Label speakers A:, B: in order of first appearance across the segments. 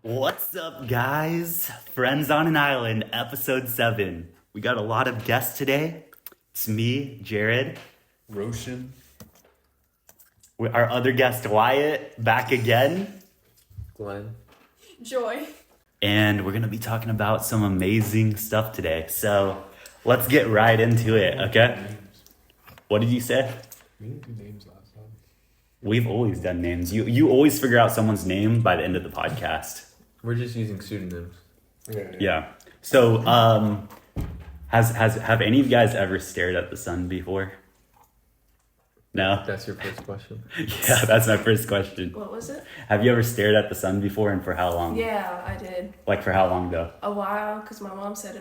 A: What's up, guys? Friends on an Island, episode 7. We got a lot of guests today. It's me, Jared.
B: Roshan.
A: Our other guest, Wyatt, back again.
C: Glenn.
D: Joy.
A: And we're going to be talking about some amazing stuff today. So let's get right into it, okay? What did you say?
B: We didn't do names last time.
A: We've always done names. You always figure out someone's name by the end of the podcast.
C: We're just using pseudonyms.
A: Yeah. So, have any of you guys ever stared at the sun before? No?
C: That's your first question?
A: Yeah, that's my first question.
D: What was it?
A: Have you ever stared at the sun before, and for how long?
D: Yeah, I did.
A: Like, for how long, though?
D: A while, because my mom said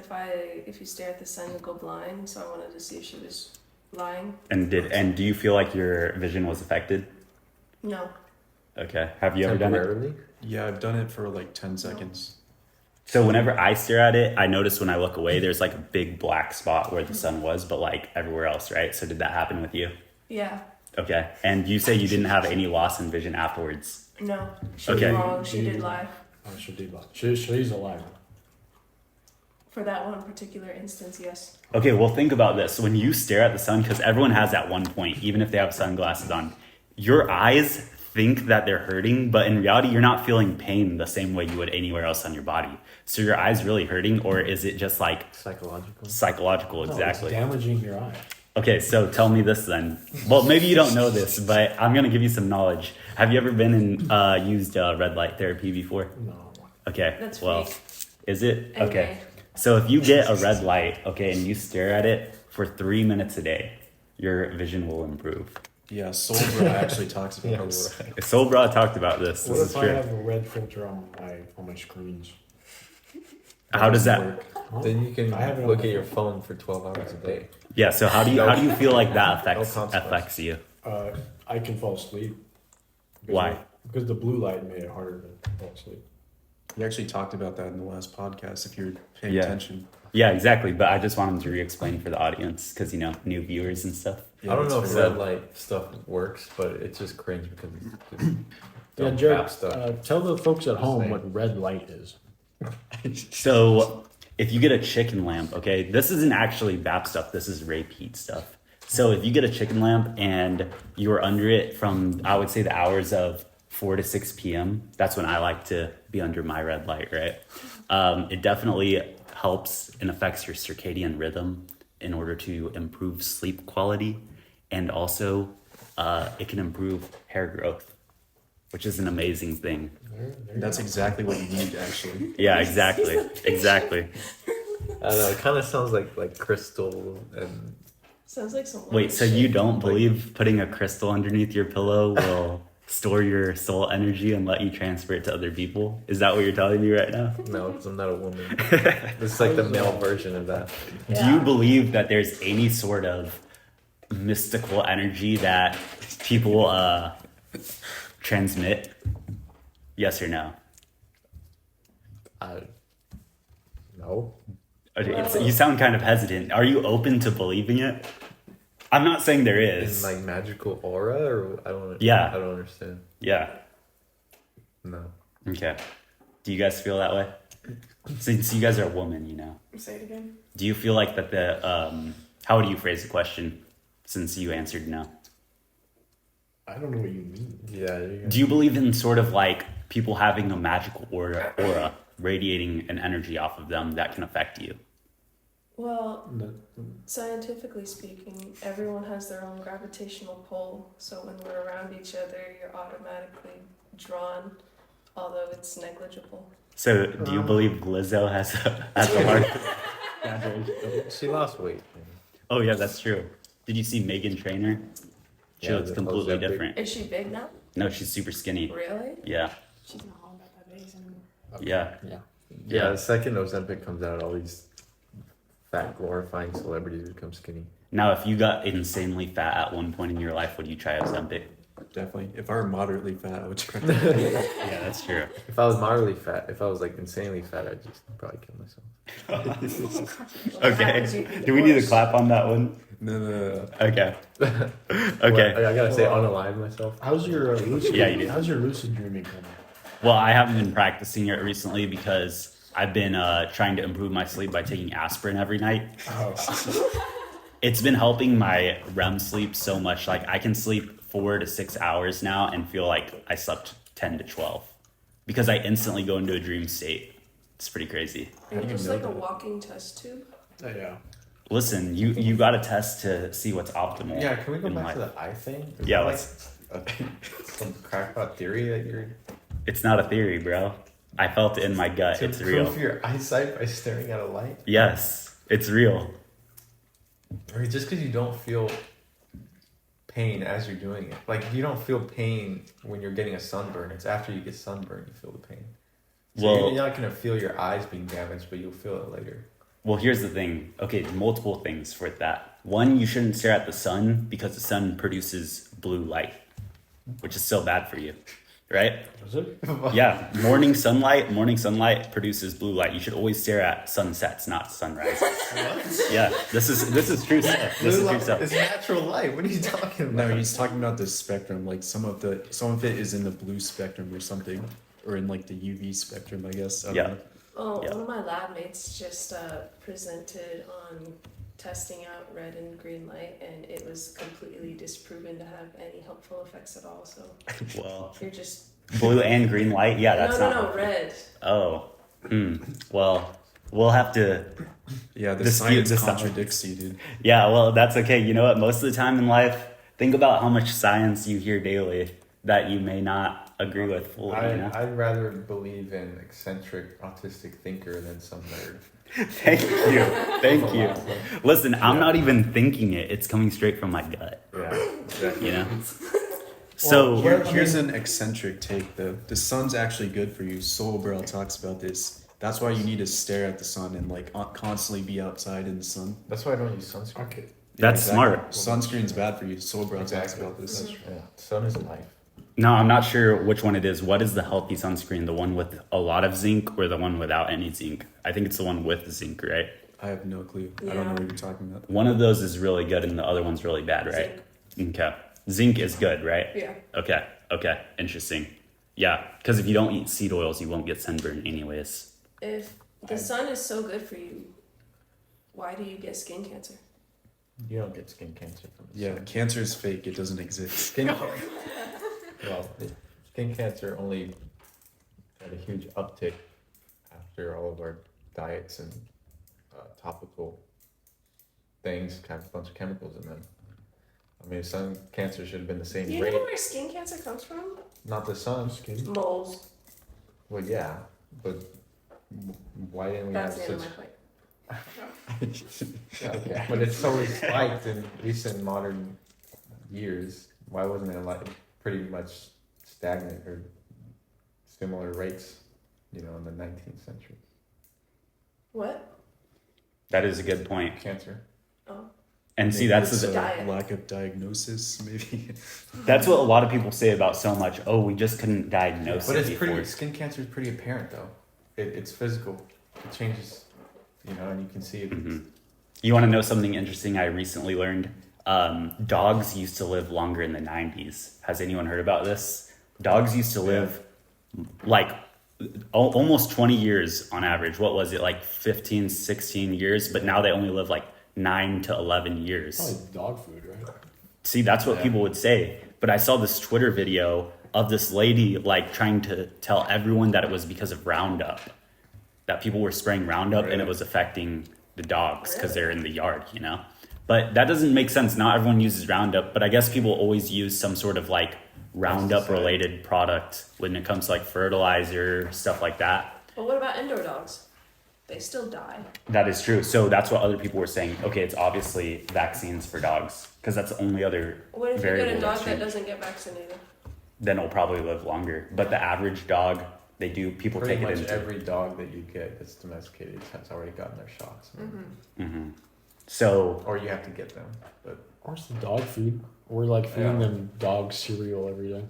D: if you stare at the sun, you'll go blind. So I wanted to see if she was lying.
A: And do you feel like your vision was affected?
D: No.
A: Okay. Have you ever done it?
C: Temporarily?
B: Yeah, I've done it for like 10 seconds.
A: So whenever I stare at it, I notice when I look away, there's like a big black spot where the sun was, but like everywhere else, right? So did that happen with you?
D: Yeah.
A: Okay. And you say you didn't have any loss in vision afterwards?
D: No. She
A: Okay.
D: was wrong. She did lie.
E: She did lie. She's a liar.
D: For that one particular instance, yes.
A: Okay, well, think about this. When you stare at the sun, because everyone has at one point, even if they have sunglasses on, your eyes think that they're hurting, but in reality, you're not feeling pain the same way you would anywhere else on your body. So your eyes really hurting, or is it just like
C: Psychological?
A: psychological?
E: No,
A: Exactly.
E: it's damaging your eye.
A: Okay, so tell me this then. Well, maybe you don't know this, but I'm gonna give you some knowledge. Have you ever been in used red light therapy before?
E: No.
A: Okay.
D: That's
A: well,
D: fake.
A: is it?
D: And
A: Okay.
D: gay.
A: So if you get a red light, okay, and you stare at it for 3 minutes a day, your vision will improve.
B: Yeah, Soulbro actually talks about
C: Yeah,
B: this.
C: right.
A: Soulbra talked about this.
E: What
A: This is
E: if I
A: true.
E: have a red filter on my screens?
A: How does that?
B: work?
E: Huh?
C: Then you can
E: I have it on
C: look
E: my
C: at your
E: phone.
C: phone for 12 hours a day.
A: Yeah. So how do you feel like that
C: No consequence.
A: affects you?
E: I can fall asleep.
A: Why?
E: Because the blue light made it harder to fall asleep.
B: We actually talked about that in the last podcast if you're paying
A: Yeah.
B: attention.
A: Yeah, exactly. But I just wanted to re-explain for the audience because new viewers and stuff.
B: Yeah,
C: I don't know
B: that's
C: if
B: fair.
C: red light stuff works, but it's just cringe because it's just
E: Yeah,
C: dumb
E: Jared,
C: crap stuff.
E: tell the folks at home
C: Same.
E: what red light is.
A: So if you get a chicken lamp, okay, this isn't actually VAP stuff. This is Ray Pete stuff. So if you get a chicken lamp and you're under it from, I would say, the hours of 4 to 6 p.m., that's when I like to be under my red light, right? It definitely helps and affects your circadian rhythm in order to improve sleep quality. And also, it can improve hair growth, which is an amazing thing.
B: That's exactly what you need, actually.
A: Yeah, exactly. Exactly.
C: I don't know, it kind of sounds like crystal and
D: Sounds like some.
A: Wait, so you don't believe putting a crystal underneath your pillow will store your soul energy and let you transfer it to other people? Is that what you're telling me right now?
C: no, because I'm not a woman. This is like the male version of that.
A: Do you believe that there's any sort of mystical energy that people transmit? Yes or no?
C: No.
A: Okay, so you sound kind of hesitant. Are you open to believing it? I'm not saying there
C: In
A: is.
C: like magical aura, or I don't.
A: Yeah.
C: I don't understand.
A: Yeah.
C: No.
A: Okay. Do you guys feel that way? Since you guys are a woman,
D: Say it again.
A: do you feel like that how would you phrase the question since you answered no?
E: I don't know what you mean.
C: Yeah.
A: Do you believe in sort of like people having a magical aura radiating an energy off of them that can affect you?
D: Well,
E: No.
D: scientifically speaking, everyone has their own gravitational pull. So when we're around each other, you're automatically drawn, although it's negligible.
A: So do you believe Lizzo has a heart?
C: She lost weight.
A: Oh yeah, that's true. Did you see Megan Trainor? She
C: Yeah,
A: looks
C: the
A: completely
C: Ozempic.
A: different.
D: Is she big now?
A: No, she's super skinny.
D: Really?
A: Yeah,
D: She's not all about that base anymore.
A: yeah.
E: Yeah.
C: Yeah, the second Ozempic comes out, all these fat glorifying celebrities become skinny.
A: Now, if you got insanely fat at one point in your life, would you try Ozempic?
B: Definitely. If I were moderately fat, I would try.
A: Yeah, that's true.
C: If I was moderately fat, if I was like insanely fat, I'd just probably kill myself.
A: Okay. Do we need to clap on that one?
B: No.
A: Okay.
C: What,
A: Okay.
C: I gotta say unalive myself.
E: How's your lucid?
A: Yeah, you do.
E: How's your lucid dreaming coming?
A: Well, I haven't been practicing it recently because I've been trying to improve my sleep by taking aspirin every night. It's been helping my REM sleep so much. Like I can sleep 4 to 6 hours now and feel like I slept 10 to 12 because I instantly go into a dream state. It's pretty crazy.
D: You're
B: do you
D: just
B: know
D: like a
B: that?
D: walking test tube.
E: Yeah.
A: Listen, you got to test to see what's optimal.
C: Yeah, can we go
A: in
C: back
A: life.
C: to the eye thing? Is
A: Yeah,
C: that,
A: let's.
C: like some crackpot theory that you're
A: It's not a theory, bro. I felt it in my gut.
C: to
A: It's
C: improve
A: real.
C: your eyesight by staring at a light?
A: Yes, it's real.
C: Or just because you don't feel pain as you're doing it. Like you don't feel pain when you're getting a sunburn. It's after you get sunburned you feel the pain. So
A: Well-
C: you're not gonna feel your eyes being damaged, but you'll feel it later.
A: Well, here's the thing. Okay, multiple things for that. One, you shouldn't stare at the sun because the sun produces blue light, which is still bad for you, right?
E: Is it?
A: Yeah, morning sunlight produces blue light. You should always stare at sunsets, not sunrise. Yeah, this is true stuff. This is
C: Blue
A: true
C: light
A: stuff.
C: is natural light. What are you talking about?
B: No, he's talking about the spectrum. Like some of it is in the blue spectrum or something, or in like the UV spectrum, I guess. I don't
A: Yeah.
B: know.
D: Oh,
A: Yeah.
D: one of my lab mates just presented on testing out red and green light, and it was completely disproven to have any helpful effects at all. So
A: Well,
D: you're just
A: blue and green light. Yeah, that's
D: no,
A: not.
D: red.
A: Oh, well, we'll have to.
B: Yeah, the
A: Dispute
B: science
A: the
B: contradicts you, dude.
A: Yeah, well, that's okay. You know what? Most of the time in life, think about how much science you hear daily that you may not agree with fully. You know?
C: I'd rather believe in eccentric autistic thinker than some nerd.
A: Thank you. Listen, I'm not even thinking it. It's coming straight from my gut.
C: Yeah, exactly.
A: You know. So
B: Here's an eccentric take. The sun's actually good for you. Soul Bro talks about this. That's why you need to stare at the sun and like constantly be outside in the sun.
C: That's why I don't use sunscreen.
E: Okay.
A: that's smart.
B: Sunscreen's bad for you. Soul Bro talks
C: Exactly.
B: about this.
C: Yeah, sun is life.
A: No, I'm not sure which one it is. What is the healthy sunscreen? The one with a lot of zinc or the one without any zinc? I think it's the one with zinc, right?
B: I have no clue. I don't know
D: Yeah.
B: what you're talking about.
A: One of those is really good and the other one's really bad, right? Okay. Zinc is good, right?
D: Yeah.
A: Okay. Interesting. Yeah, because if you don't eat seed oils, you won't get sunburn anyways.
D: If the sun is so good for you, why do you get skin cancer?
C: You don't get skin cancer from the
B: Yeah,
C: sun.
B: cancer is fake. It doesn't exist.
C: Skin well, skin cancer only had a huge uptick after all of our diets and topical things have a bunch of chemicals in them. I mean, sun cancer should have been the same
D: Do you
C: rate.
D: know where skin cancer comes from?
C: Not the sun.
E: Skin.
D: Moles.
C: Well, yeah, but why didn't we
D: That's
C: have
D: the end
C: such?
D: of my point.
C: Okay. But it's totally spiked in recent modern years. Why wasn't it like pretty much stagnant or similar rates, in the 19th century?
D: What?
A: That is a good point.
C: Cancer.
D: Oh.
A: And see,
B: Maybe
A: that's
B: it's
A: the,
B: a
D: Diet.
B: lack of diagnosis, maybe.
A: that's what a lot of people say about so much. Oh, we just couldn't diagnose
C: But
A: it
C: it's
A: before.
C: pretty. Skin cancer is pretty apparent though. It's physical. It changes, and you can see it.
A: Mhm. You want to know something interesting I recently learned? Dogs used to live longer in the 90s. Has anyone heard about this? Dogs used to live like almost 20 years on average. What was it, like 15, 16 years? But now they only live like 9 to 11 years.
E: Probably dog food, right?
A: See, that's what people would say. But I saw this Twitter video of this lady like trying to tell everyone that it was because of Roundup, that people were spraying Roundup and it was affecting the dogs because they're in the yard, But that doesn't make sense. Not everyone uses Roundup, but I guess people always use some sort of like Roundup related product when it comes to like fertilizer, stuff like that.
D: But what about indoor dogs? They still die.
A: That is true. So that's what other people were saying. Okay, it's obviously vaccines for dogs because that's the only other
D: What if you
A: variable
D: get a dog
A: that's
D: that
A: changed.
D: doesn't get vaccinated?
A: Then it'll probably live longer. But the average dog, people
C: Pretty
A: take it
C: much
A: into.
C: every dog that you get that's domesticated has already gotten their shots.
A: Mhm. So
C: Or you have to get them. But
E: Or some dog food. We're like feeding
C: Yeah.
E: them dog cereal every day.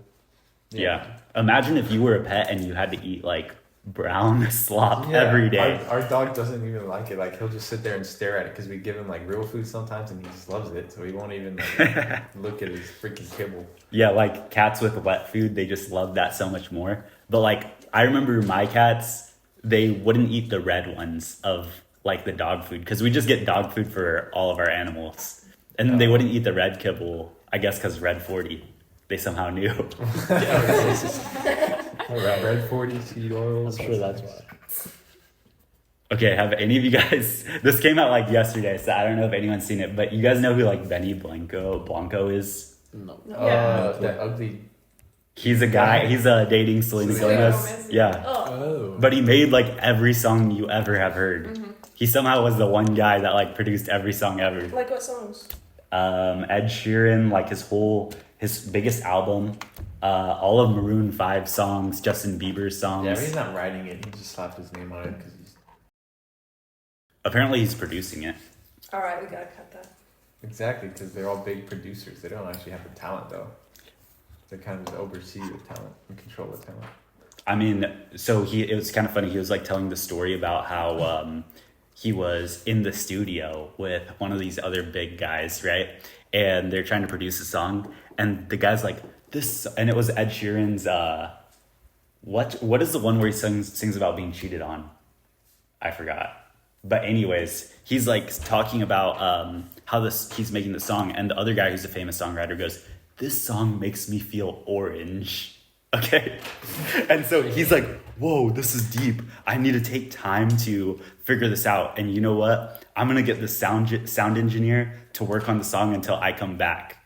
A: yeah, imagine if you were a pet and you had to eat like brown slop every day.
C: Our dog doesn't even like it. Like he'll just sit there and stare at it because we give him like real food sometimes, and he just loves it. So he won't even like, look at his freaking kibble.
A: Yeah, like cats with wet food, they just love that so much more. But like I remember my cats, they wouldn't eat the red ones of like the dog food because we just get dog food for all of our animals. And then they wouldn't eat the red kibble, I guess because red 40. They somehow knew.
C: Red 40 seed oils.
E: I'm sure that's why.
A: Okay, have any of you guys, this came out like yesterday, so I don't know if anyone's seen it, but you guys know who like Benny Blanco is?
E: No.
D: Yeah.
C: That ugly.
A: He's a guy, he's dating Selena
D: Selena
A: Gomez.
D: Gomez.
A: Yeah.
E: Oh.
A: But he made like every song you ever have heard.
D: Mm-hmm.
A: He somehow was the one guy that like produced every song ever.
D: Like what songs?
A: Ed Sheeran, like his biggest album, all of Maroon 5 songs, Justin Bieber's songs.
C: Yeah, but he's not writing it. He just slapped his name on it because he's
A: Apparently he's producing it.
D: All right, we gotta cut that.
C: exactly because they're all big producers. They don't actually have the talent though. They kind of just oversee the talent and control the talent.
A: I mean, so it was kind of funny. He was like telling the story about how he was in the studio with one of these other big guys, right? And they're trying to produce a song, and the guy's like, "This," and it was Ed Sheeran's. What is the one where he sings about being cheated on? I forgot. But anyways, he's like talking about how he's making the song, and the other guy who's a famous songwriter goes, "This song makes me feel orange." Okay. And so he's like, "Whoa, this is deep. I need to take time to figure this out. And you know what? I'm going to get the sound engineer to work on the song until I come back."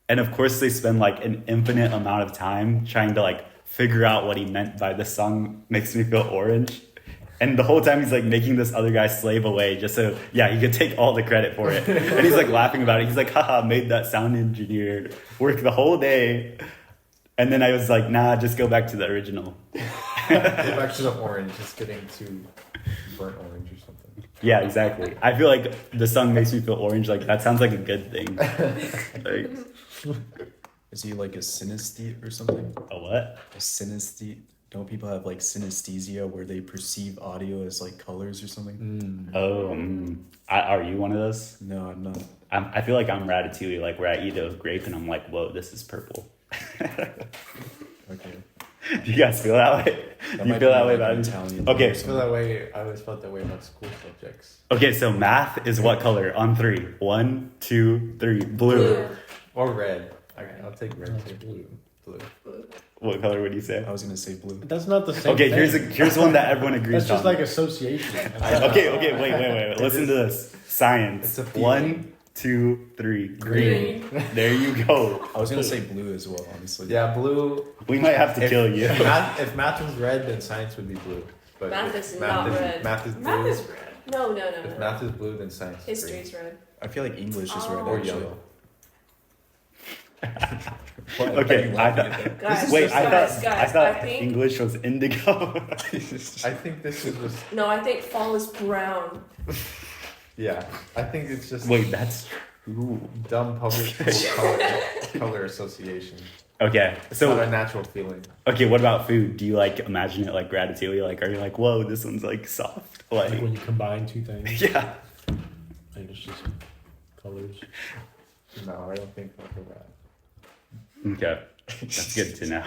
A: And of course they spend like an infinite amount of time trying to like figure out what he meant by "the song makes me feel orange." And the whole time he's like making this other guy slave away just so, yeah, he could take all the credit for it. And he's like laughing about it. He's like, "Haha, made that sound engineer work the whole day." And then I was like, "Nah, just go back to the original."
C: Go back to the orange. It's getting too burnt orange or something.
A: Yeah, exactly. I feel like the song makes me feel orange. Like that sounds like a good thing. Like,
B: Is he like a synesthete or something?
A: a what?
B: A synesthete? Don't people have like synesthesia where they perceive audio as like colors or something?
A: Oh, are you one of those?
B: No, I'm not.
A: I feel like I'm Ratatouille, like where I eat a grape and I'm like, "Whoa, this is purple."
B: Okay.
A: Do you guys feel that way?
B: That
A: Do you
B: might
A: feel
B: be
A: that way
B: like
A: about
B: an
A: it?
B: Italian
A: Okay.
B: or
C: I feel that way. I always felt that way about school subjects.
A: Okay, so math is what color? On 3. 1, 2, 3. Blue.
C: Or red. I'll take red
E: That's
C: too.
E: blue.
C: Blue.
A: What color would you say?
B: I was gonna say blue.
E: But that's not the same
A: Okay,
E: thing.
A: here's one that everyone agrees
E: That's just
A: on.
E: like association.
A: Okay, wait. Listen to this. Science.
C: It's a feeling.
A: 1, 2, 3. Green. There you go.
B: I was gonna say blue as well, honestly.
C: Yeah, blue.
A: We might have to kill you.
C: If math was red, then science would be blue. But
D: Math
C: if
D: is not red.
C: Math is blue.
F: Math is red.
D: No.
C: If math is blue, then science is green.
D: History's red.
B: I feel like English is red
D: Oh.
C: Or
B: actually.
C: yellow.
B: Why are
A: Okay,
B: you
A: I
B: laughing
A: thought.
B: at
D: Guys,
A: Wait, I
D: guys,
A: thought
D: I think
A: English was indigo.
C: I think this is just
D: no, I think fall is brown.
C: yeah. I think it's just
A: Wait, that's true.
C: dumb public school color association.
A: Okay,
C: It's not a
A: so
C: natural feeling.
A: okay, what about food? Do you like imagine it like Ratatouille? Like, are you like, "Whoa, this one's like soft"?
E: Like
A: Like,
E: when you combine two things,
A: yeah.
E: and it's just colors.
C: No, I don't think like that.
A: Okay, that's good to know.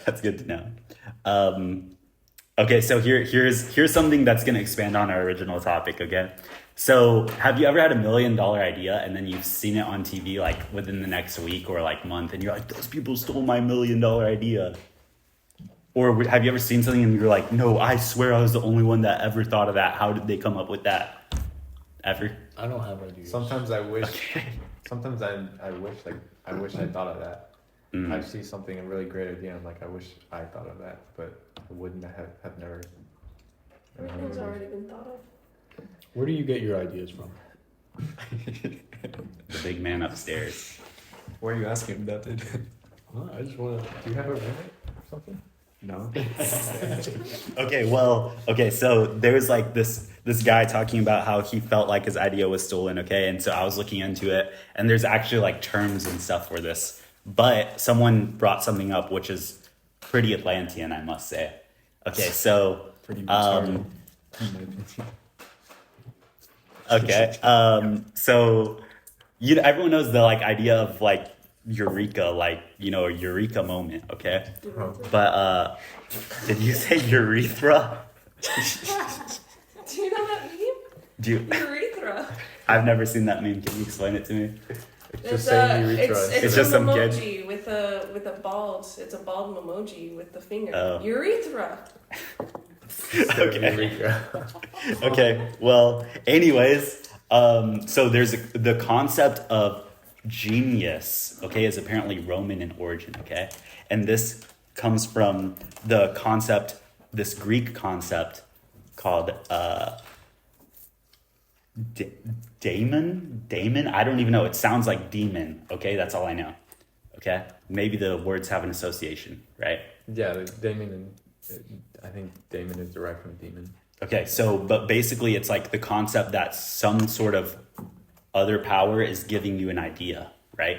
A: That's good to know. Okay, so here's something that's gonna expand on our original topic. Okay, so have you ever had $1 million idea and then you've seen it on TV like within the next week or like month, and you're like, "Those people stole my $1 million idea"? Or have you ever seen something and you're like, "No, I swear I was the only one that ever thought of that. How did they come up with that?" Ever?
E: I don't have ideas.
C: Sometimes I wish.
A: Okay.
C: Sometimes I wish I thought of that.
A: Mm.
C: I see something a really great idea. I'm like, I wish I thought of that, but I wouldn't have never.
D: Everything's already been thought of.
E: Where do you get your ideas from?
A: The big man upstairs.
B: Why are you asking him that, dude?
E: Well, I just want to.
C: Do you have a roommate or something?
B: No.
A: Okay, so there was like this guy talking about how he felt like his idea was stolen, okay? And so I was looking into it, and there's actually like terms and stuff for this. But someone brought something up which is pretty Atlantean, I must say. Okay, so
B: Pretty retarded.
A: okay, so everyone knows the like idea of like eureka, like, you know, a eureka moment, okay?
C: Oh.
A: But did you say urethra?
D: Do you know that meme?
A: Do you,
D: Urethra.
A: I've never seen that meme. Can you explain it to me?
C: Just saying urethra.
A: It's just
D: an
A: some kid.
D: emoji with a bald. It's a bald emoji with the finger.
A: Oh.
D: Urethra.
A: Okay. Okay. Well, anyways, so there's the concept of genius, okay, is apparently Roman in origin, okay? And this comes from the concept, this Greek concept called daemon. I don't even know. It sounds like demon, okay? That's all I know. Okay? Maybe the words have an association, right?
C: Yeah, the Damon and I think Damon is derived from demon.
A: Okay, so but basically it's like the concept that some sort of other power is giving you an idea, right?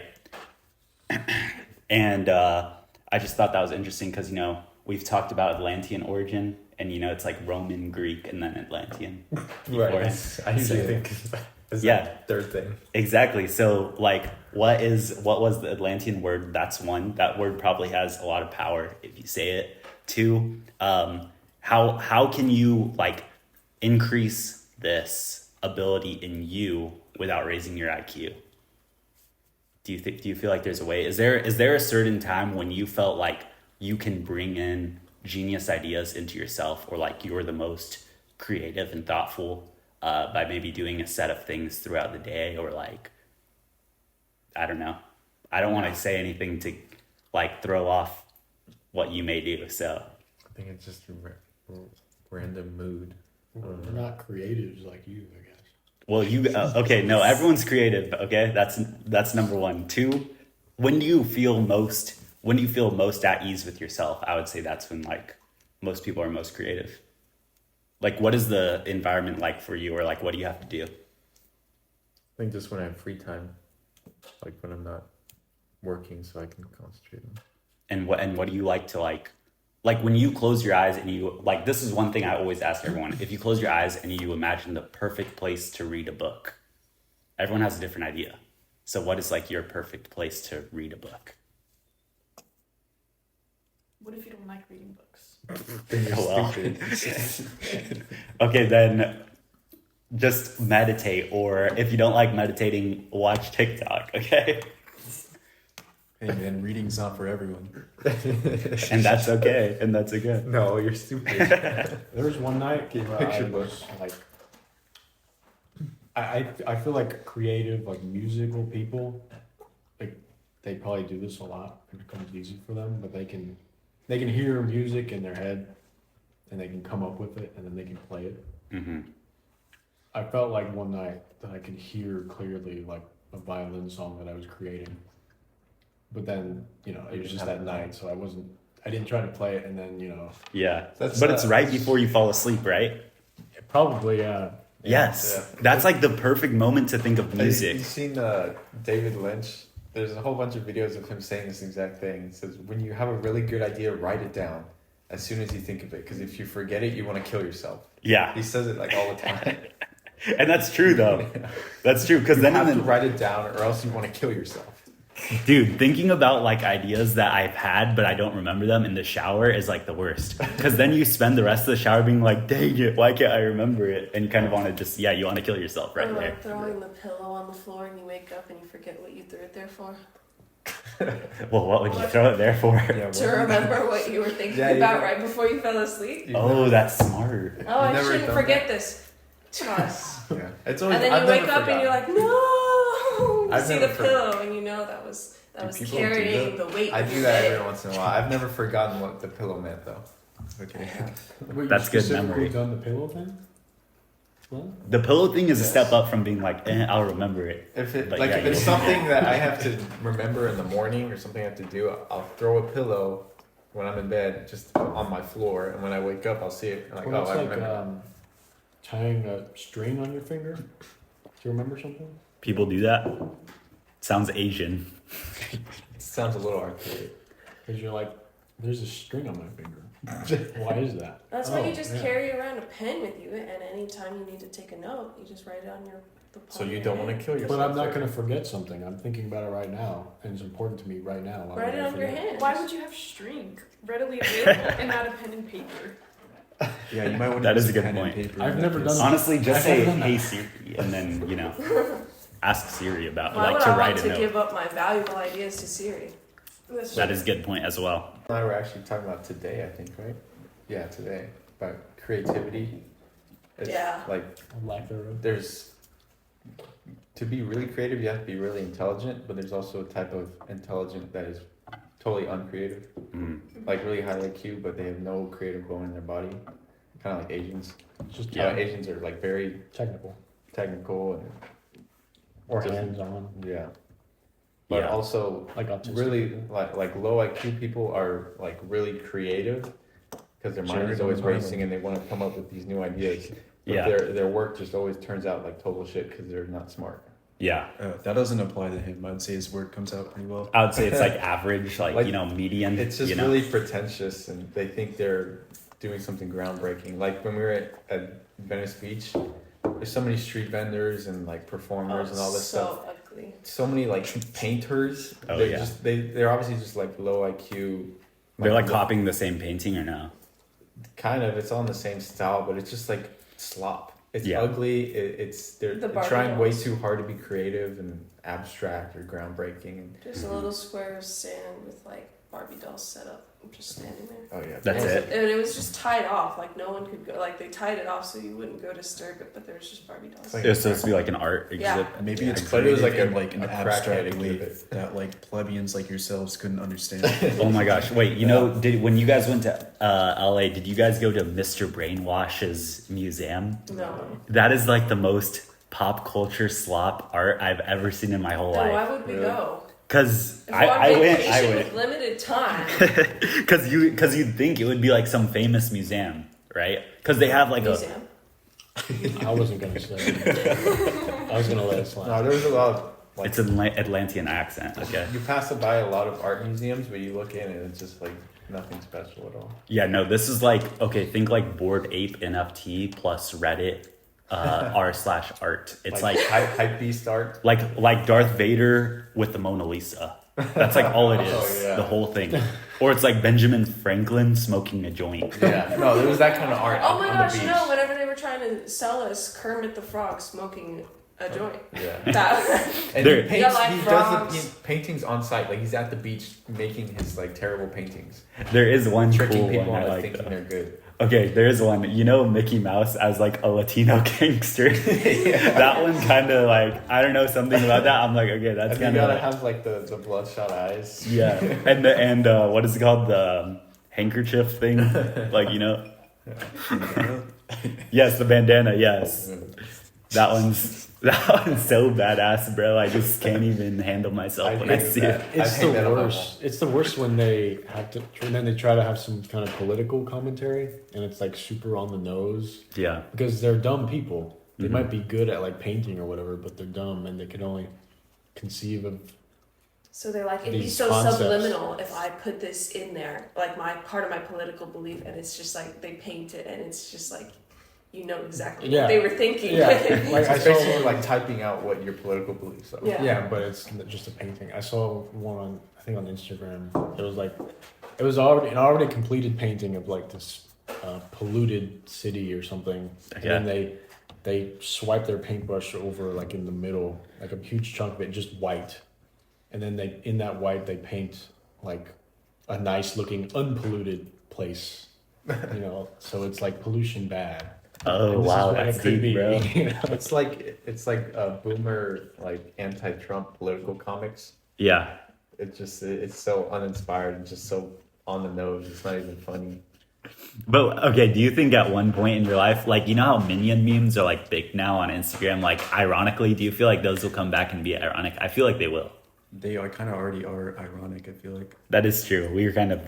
A: And I just thought that was interesting because, you know, we've talked about Atlantean origin, and, you know, it's like Roman, Greek, and then Atlantean.
C: Right. I usually think it's
A: Yeah.
C: that third thing.
A: Exactly. So, like, what was the Atlantean word? That's one. That word probably has a lot of power if you say it. Two, how can you, like, increase this ability in you without raising your IQ? Do you feel like there's a way? Is there a certain time when you felt like you can bring in genius ideas into yourself, or like you're the most creative and thoughtful by maybe doing a set of things throughout the day, or like, I don't know. I don't want to say anything to like throw off what you may do. So
C: I think it's just a random mood.
E: We're not creatives like you, I guess.
A: well, you okay? No, everyone's creative. Okay, that's number one. Two, when do you feel most at ease with yourself? I would say that's when, like, most people are most creative. Like, what is the environment like for you, or like, what do you have to do?
C: I think just when I have free time, like when I'm not working, so I can concentrate on.
A: And what do you like to like when you close your eyes and you, like, this is one thing I always ask everyone. If you close your eyes and you imagine the perfect place to read a book, everyone has a different idea. So what is like your perfect place to read a book?
F: What if you don't like reading books?
C: Then you're
A: Well.
C: stupid.
A: Okay, then just meditate, or if you don't like meditating, watch TikTok, okay?
B: Hey man, reading's not for everyone.
A: And that's okay, and that's okay.
C: No, you're stupid.
E: There was one night
C: Picture
E: I
C: book.
E: was like, I feel like creative, like musical people, like they probably do this a lot and it becomes easy for them, but they can hear music in their head and they can come up with it and then they can play it.
A: Mm-hmm.
E: I felt like one night that I could hear clearly like a violin song that I was creating. But then, you know, it was just that night, so I didn't try to play it, and then, you know.
A: Yeah,
C: That's,
A: but it's right before you fall asleep, right?
E: Probably,
A: Yes,
C: Yeah.
A: that's like the perfect moment to think of music.
C: Have you seen David Lynch? There's a whole bunch of videos of him saying this exact thing. It says, when you have a really good idea, write it down as soon as you think of it, because if you forget it, you want to kill yourself.
A: Yeah,
C: He says it like all the time.
A: and that's true though. That's true, because
C: You
A: then,
C: have to write it down, or else you want to kill yourself.
A: dude, thinking about like ideas that I've had but I don't remember them in the shower is like the worst. Because then you spend the rest of the shower being like, dang it, why can't I remember it? And you kind of want to just, you want to kill yourself right
D: Or
A: there.
D: like throwing the pillow on the floor and you wake up and you forget what you threw it there for.
A: Well, what would you throw it there for?
C: Yeah,
D: To remember what you were thinking
C: Yeah, you
D: about
C: know-
D: right before you fell asleep.
A: Oh, that's smart.
D: Oh, I
C: never
D: shouldn't
C: done
D: forget this. Trust.
C: Yeah, it's always.
D: And then
C: I've
D: you wake
C: never
D: up and you're
C: forgotten.
D: like, no! You
C: I've
D: see
C: never
D: the
C: forgot-
D: pillow and you know that was
B: people do
D: carrying the weight
C: I
D: of
C: do
D: your
C: that
D: day.
C: every once in a while. I've never forgotten what the pillow meant though.
B: Okay.
A: That's good memory.
E: Done the pillow thing? Well,
A: The pillow thing is a
C: Yes.
A: step up from being like, I'll remember it.
C: If it
A: But
C: like
A: yeah,
C: if it's
A: you-
C: something that I have to remember in the morning or something I have to do, I'll throw a pillow when I'm in bed just on my floor, and when I wake up, I'll see it and like,
E: well,
C: oh,
E: it's
C: I
E: like
C: remember.
E: tying a string on your finger. Do you remember something?
A: People do that. Sounds Asian.
C: It sounds a little archaic.
E: Because you're like, there's a string on my finger. Why is that?
D: That's why
E: Oh,
D: you just
E: yeah.
D: carry around a pen with you, and anytime you need to take a note, you just write it on your the palm
C: So
D: of
C: you
D: your
C: don't want
D: hand.
C: to kill yourself.
E: But I'm not
C: there.
E: gonna forget something. I'm thinking about it right now, and it's important to me right now. Why
D: Write
E: would
D: it
E: I
D: on your
E: forget?
D: hand.
F: Why would you have string readily available and not a pen and paper?
B: Yeah, you might want to
A: That
B: use
A: is a good
B: pen and
A: point.
B: paper
E: I've
B: in
E: never
B: that case.
E: done
A: Honestly, just
E: I've
A: say,
E: never done
A: hey
E: that.
A: Siri, and then, you know, ask Siri about,
D: Why
A: like,
D: would
A: to
D: I
A: write
D: want
A: a
D: to
A: note.
D: give up my valuable ideas to Siri?
A: That is a good point as well.
C: I were actually talking about today, I think, right? Yeah, today. About creativity. It's
D: Yeah.
C: like
E: Lack thereof.
C: there's to be really creative you have to be really intelligent, but there's also a type of intelligent that is totally uncreative.
A: Mm.
C: Like really high IQ, but they have no creative bone in their body. Kind of like Asians.
E: Just
A: Yeah.
C: Asians are like very
E: technical
C: technical and
E: or
C: Just-
E: hands-on,
C: yeah. But
A: Yeah.
C: also
E: like autistic.
C: really like low IQ people are like really creative because their mind
E: Jared
C: is always
E: on the
C: racing and they want to come up with these new ideas. But
A: Yeah.
C: their work just always turns out like total shit because they're not smart.
A: Yeah.
B: That doesn't apply to him. I'd say his work comes out pretty well.
A: I would say it's like average, like,
C: Like,
A: you know, median.
C: It's just
A: you know?
C: really pretentious and they think they're doing something groundbreaking. Like when we were at Venice Beach, there's so many street vendors and like performers and all this
D: so
C: stuff.
D: ugly.
C: So many like painters.
A: Oh,
C: they're
A: yeah.
C: just they're obviously just like low IQ.
A: They're like copying the same painting or no?
C: Kind of, it's all in the same style, but it's just like slop. It's
A: Yeah.
C: ugly. They're
D: The Barbie
C: trying way
D: dolls.
C: too hard to be creative and abstract or groundbreaking.
D: Just a little square of sand with like Barbie dolls set up, just standing there.
C: Oh yeah,
A: That's it.
D: And it was just tied off, like no one could go. Like they tied it off so you wouldn't go disturb it, but there was just Barbie dolls.
C: It's like-
A: It was supposed to be like an art
D: Yeah.
A: exhibit.
B: Maybe it's
C: But it was
B: creative
C: like
B: in
C: a
B: an
C: crackhead
B: abstract way
C: exhibit.
B: that like plebeians like yourselves couldn't understand.
A: Oh my gosh! Wait, you know, when you guys went to LA, did you guys go to Mr. Brainwash's museum?
D: No.
A: That is like the most pop culture slop art I've ever seen in my whole
D: Then why
A: life.
D: would we
C: Really?
D: go?
A: Cause
D: If
A: I
D: we're on
A: went,
D: vacation with limited time.
A: cause you'd think it would be like some famous museum, right? Cause they have like
D: Museum.
E: I wasn't gonna say. I was gonna let it slide.
C: No, there was a lot of like
A: it's an Atlantean accent. Okay.
C: you pass by a lot of art museums, but you look in and it's just like nothing special at all.
A: Yeah, no, this is like, okay, think like Bored Ape NFT plus Reddit r/art. It's like
C: hype beast art.
A: like Darth Vader with the Mona Lisa. That's like all it is,
C: Oh, yeah.
A: the whole thing. Or it's like Benjamin Franklin smoking a joint.
C: Yeah, no, there was that kind of art
D: Oh my
C: on
D: gosh,
C: the beach.
D: no! Whenever they were trying to sell us Kermit the Frog smoking a joint,
C: Yeah.
D: that
C: And
A: There-
C: he paints,
D: Yeah, like
C: he
D: frogs.
C: does the paintings on site. Like he's at the beach making his like terrible paintings,
A: There is one
C: tricking
A: cool
C: people
A: one I
C: into
A: like
C: thinking
A: though.
C: they're good.
A: Okay, there is one. You know Mickey Mouse as like a Latino gangster. That one kind of like, I don't know, something about that. I'm like, okay, that's
C: And you
A: kind
C: gotta
A: of
C: have like the bloodshot eyes.
A: yeah. And what is it called, the handkerchief thing? Like, you know. Yes, the bandana. Yes, that one's so badass, bro. I just can't even handle myself when I
C: hate
A: see
C: that.
A: it.
E: It's
C: I'd hang
E: the
C: that on my
E: worst. It's the worst when they have to, and then they try to have some kind of political commentary, and it's like super on the nose
A: Yeah,
E: because they're dumb people. They
A: Mhm.
E: might be good at like painting or whatever, but they're dumb and they can only conceive of.
D: so they're like, it'd be
E: These
D: so
E: concepts.
D: subliminal if I put this in there, like my part of my political belief, and it's just like they paint it, and it's just like, you know exactly
E: Yeah.
D: what they were thinking.
E: Yeah. Like I
C: It's
E: saw
C: basically
E: one,
C: like typing out what your political beliefs are.
D: Yeah.
E: yeah, but it's just a painting. I saw one on, I think on Instagram. It was like, it was already an already completed painting of like this polluted city or something, and then they swipe their paintbrush over like in the middle, like a huge chunk of it, just white, and then they in that white they paint like a nice looking unpolluted place, you know. So it's like pollution bad.
A: Oh
E: And this
A: wow,
E: is what
A: that's
E: it could
A: deep,
E: be,
A: bro.
E: you know?
C: It's like a boomer like anti-Trump political comics.
A: Yeah,
C: It's so uninspired and just so on the nose. It's not even funny.
A: but okay. Do you think at one point in your life, like, you know how minion memes are like big now on Instagram? Like, ironically, do you feel like those will come back and be ironic? I feel like they will.
B: They are kind of already are ironic. I feel like.
A: That is true. We were kind of,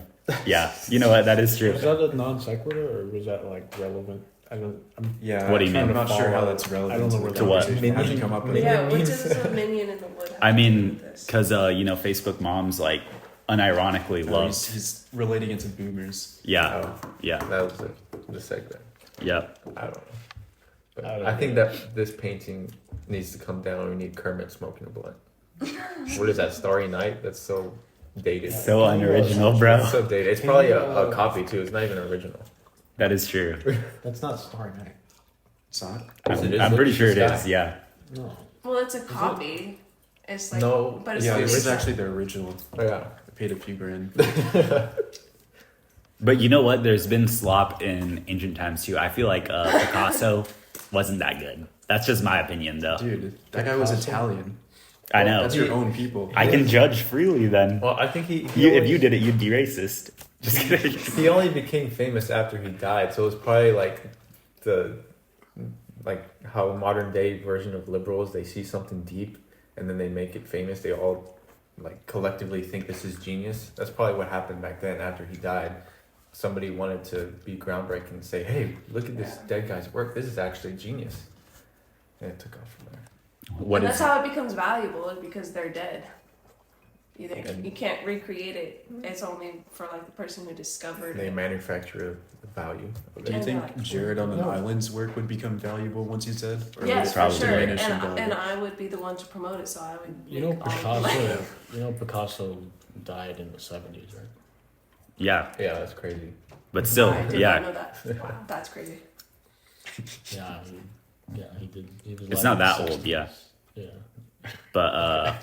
A: yeah. You know what? That is true.
E: Was that a non sequitur or was that like relevant? I don't.
B: Yeah.
A: What do you mean?
B: I'm not sure how
E: Follow-
B: that's relevant.
E: I don't know
B: the
E: where
A: To what?
B: conversation. How'd you
C: Minion-
B: come up with
C: minion-
B: it?
D: Yeah, what does a minion in the wood have
A: I
D: to do
A: mean,
D: with this?
A: because you know, Facebook moms like unironically
B: No,
A: loved.
B: he's relating it to boomers.
A: Yeah,
C: Oh,
A: yeah,
C: that was the segment.
A: yeah.
C: I don't know. But
E: I don't
C: I
E: know.
C: think that this painting needs to come down. We need Kermit smoking a blunt. What is that? Starry Night? That's so dated.
A: So unoriginal, bro.
C: It's so dated. It's probably a copy too. It's not even original.
A: That is true.
E: That's not Starry Night.
B: It's not.
C: Yes, it is.
A: I'm
C: Look
A: pretty
C: at
A: sure it
C: the
A: is.
C: sky.
A: Yeah.
E: No.
D: Well, it's a copy. It's like
C: No.
D: but it's
B: Yeah,
D: like
B: this is
D: a-
B: actually the original.
C: Oh, yeah.
B: I paid a few grand.
A: But you know what? There's been slop in ancient times too. I feel like Picasso wasn't that good. That's just my opinion, though.
B: Dude, that guy was
E: Picasso?
B: Italian.
A: I know.
B: That's your own people.
A: I can judge freely then.
C: Well, I think he
A: If you did it, you'd be racist. Just kidding.
C: he only became famous after he died, so it was probably like how modern day version of liberals, they see something deep and then they make it famous. They all like collectively think this is genius. That's probably what happened back then after he died. Somebody wanted to be groundbreaking and say, hey, look at this dead guy's work. This is actually genius. And it took off from there.
A: What
D: and
A: is
D: that's how it becomes valuable because they're dead. You can't recreate it. It's only for like the person who discovered
C: They
D: it.
C: manufacture the value of
B: Do you
C: it.
B: think Jared on an Island's work would become valuable once he's dead? Or would
D: Yes,
B: it
D: for
A: probably
D: sure.
B: diminish in value?
D: And I would be the one to promote it, so I would.
E: You know
D: make all the money.
E: Picasso. You know Picasso died in the 70s, right?
A: Yeah,
C: Yeah, that's crazy.
A: but still,
D: I did not
A: yeah.
D: know that. Wow, that's crazy.
E: Yeah, he did. He was
A: It's
E: alive
A: not
E: in
A: that
E: the
A: old, yeah.
E: 60s. Yeah.
A: But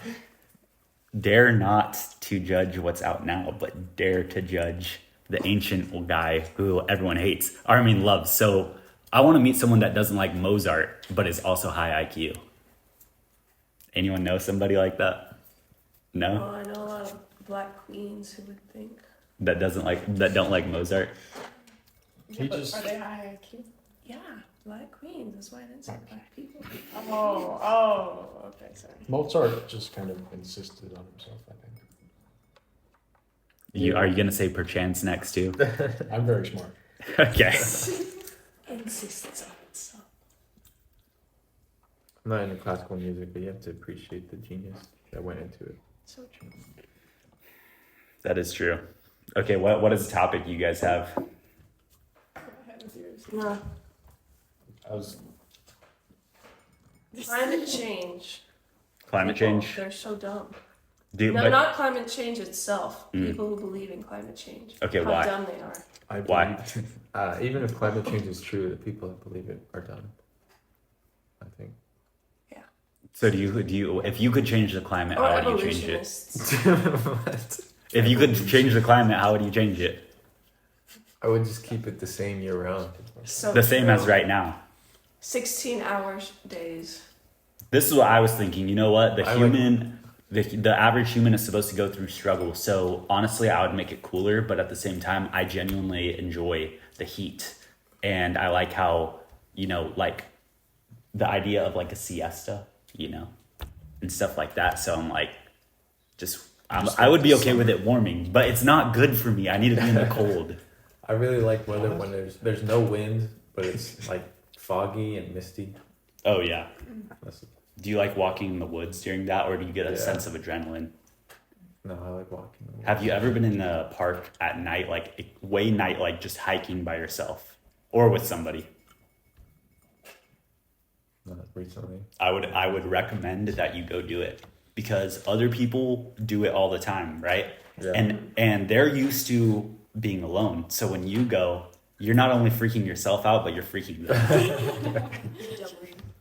A: dare not to judge what's out now, but dare to judge the ancient guy who everyone hates. Or I mean loves. So I want to meet someone that doesn't like Mozart, but is also high IQ. Anyone know somebody like that? No?
D: Oh, I know a lot of black queens who would think.
A: That don't like Mozart?
E: He just
F: Are they high IQ?
D: Yeah, black queens. That's why I didn't say black people.
F: Oh, okay, sorry.
E: Mozart just kind of insisted on himself, I think.
A: Are you gonna say perchance next too?
E: I'm very smart.
A: Okay.
D: Insists on itself.
C: I'm not into classical music, but you have to appreciate the genius that went into it.
D: So true.
A: That is true. Okay, what is the topic you guys have?
D: No.
E: I was
D: Climate change.
A: Climate
D: People,
A: change?
D: They're so dumb.
A: Do,
D: No,
A: but-
D: not climate change itself.
A: Mm.
D: People who believe in climate change.
A: Okay,
D: How
A: why?
D: dumb they are.
B: I
A: Why?
B: believe-
C: Even if climate change is true, the people that believe it are dumb. I think.
A: So do you if you could change the climate,
D: Or
A: how would you change it?
D: evolutionists.
A: If you could change the climate, how would you change it?
C: I would just keep it the same year round.
D: So
A: The same
D: true.
A: as right now.
D: 16 hours days.
A: This is what I was thinking. You know what?
C: I would-
A: The average human is supposed to go through struggle. So honestly, I would make it cooler, but at the same time, I genuinely enjoy the heat. And I like how, like the idea of like a siesta, and stuff like that. So I'm like, I would be okay with it warming, but it's not good for me. I need to be in the cold.
C: I really like weather when there's no wind, but it's like foggy and misty.
A: Oh yeah.
C: That's,
A: Do you like walking in the woods during that, or do you get a
C: Yeah.
A: sense of adrenaline?
C: no, I like walking.
A: Have you ever been in a park at night, like way night, like just hiking by yourself or with somebody?
C: Not recently.
A: I would recommend that you go do it because other people do it all the time, right?
C: Yeah.
A: And they're used to being alone. So when you go, you're not only freaking yourself out, but you're freaking them.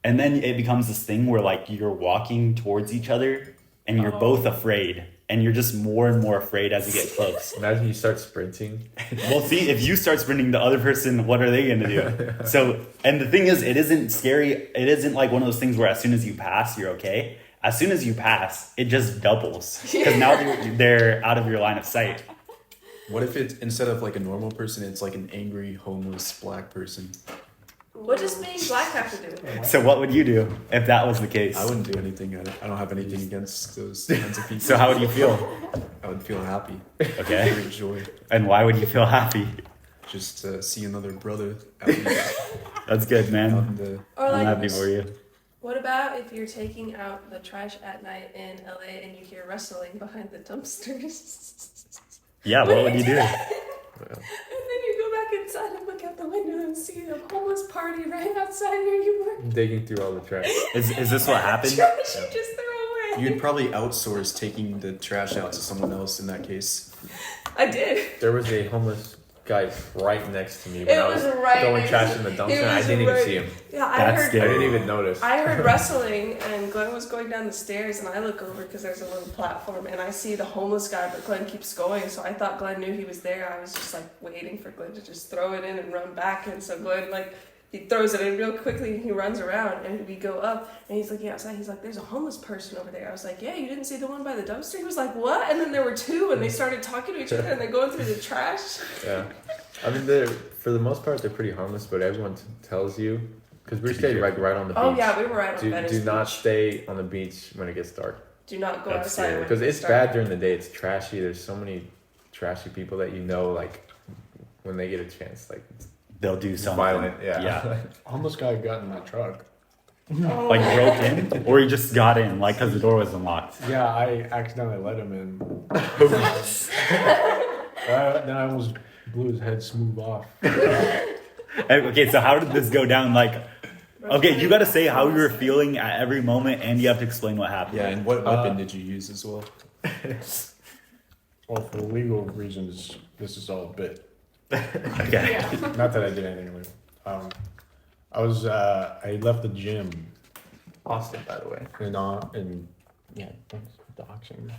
A: And then it becomes this thing where like you're walking towards each other and you're both afraid. And you're just more and more afraid as you get close.
C: Imagine you start sprinting.
A: Well, see, if you start sprinting, the other person, what are they going to do? So, and the thing is, it isn't scary. It isn't like one of those things where as soon as you pass, you're okay. As soon as you pass, it just doubles. Because now they're out of your line of sight.
B: What if it's instead of like a normal person, it's like an angry, homeless black person?
D: What does being black have to do with it?
A: So what would you do if that was the case?
B: I wouldn't do anything. I don't have anything against those kinds of people.
A: So how would you feel?
B: I would feel happy.
A: Okay.
B: Great joy.
A: And why would you feel happy?
B: Just to see another brother out in
A: That's good, man.
B: the
D: Or
A: I'm
D: like,
A: happy for you.
D: what about if you're taking out the trash at night in LA and you hear rustling behind the dumpsters?
A: Yeah, what would you do?
D: And then you go back inside and look out the window and see a homeless park
F: party right outside where you were.
C: Digging through all the trash.
A: Is this what happened?
D: Trash you just threw away.
B: You'd probably outsource taking the trash out to someone else in that case.
D: I did.
C: There was a homeless guy right next to me when
D: It
C: I
D: was
C: was
D: right
C: throwing
D: next
C: trash
D: to-
C: in the
D: it
C: dumpster. I
D: was
C: didn't even
D: right-
C: see him.
D: Yeah, I
A: That's
D: heard.
C: I
A: scary.
C: didn't even notice.
D: I heard wrestling, and Glenn was going down the stairs, and I look over because there's a little platform, and I see the homeless guy, but Glenn keeps going, so I thought Glenn knew he was there. I was just like waiting for Glenn to just throw it in and run back, and so Glenn he throws it in real quickly, and he runs around, and we go up, and he's looking outside. He's like, "There's a homeless person over there." I was like, "Yeah, you didn't see the one by the dumpster?" He was like, "What?" And then there were two, and they started talking to each other, and they're going through the trash.
C: Yeah. I mean, for the most part, they're pretty harmless, but everyone tells you, because we stayed like right on the beach.
D: Oh yeah, we were right on
C: Do
D: Venice
C: not
D: Beach.
C: stay on the beach when it gets dark.
D: Do not go
A: That's
D: outside
A: scary.
D: when
C: Because it's
D: dark.
C: bad during the day. It's trashy. There's so many trashy people that you know, like, when they get a chance, like,
A: They'll do something
C: violent. Yeah.
A: Yeah.
E: Homeless guy got in my truck.
D: Oh.
A: Like broke in, or he just got in, like because the door was unlocked.
E: Yeah, I accidentally let him in. Then I almost blew his head smooth off.
A: Okay, so how did this go down? Like, okay, you got to say how you were feeling at every moment, and you have to explain what happened.
B: Yeah, and what weapon did you use as well?
E: Well, for legal reasons, this is all a bit.
A: Okay.
F: Yeah.
E: Not that I did anything illegal. I left the gym
C: Austin, by the way.
E: in yeah, thanks for doxing.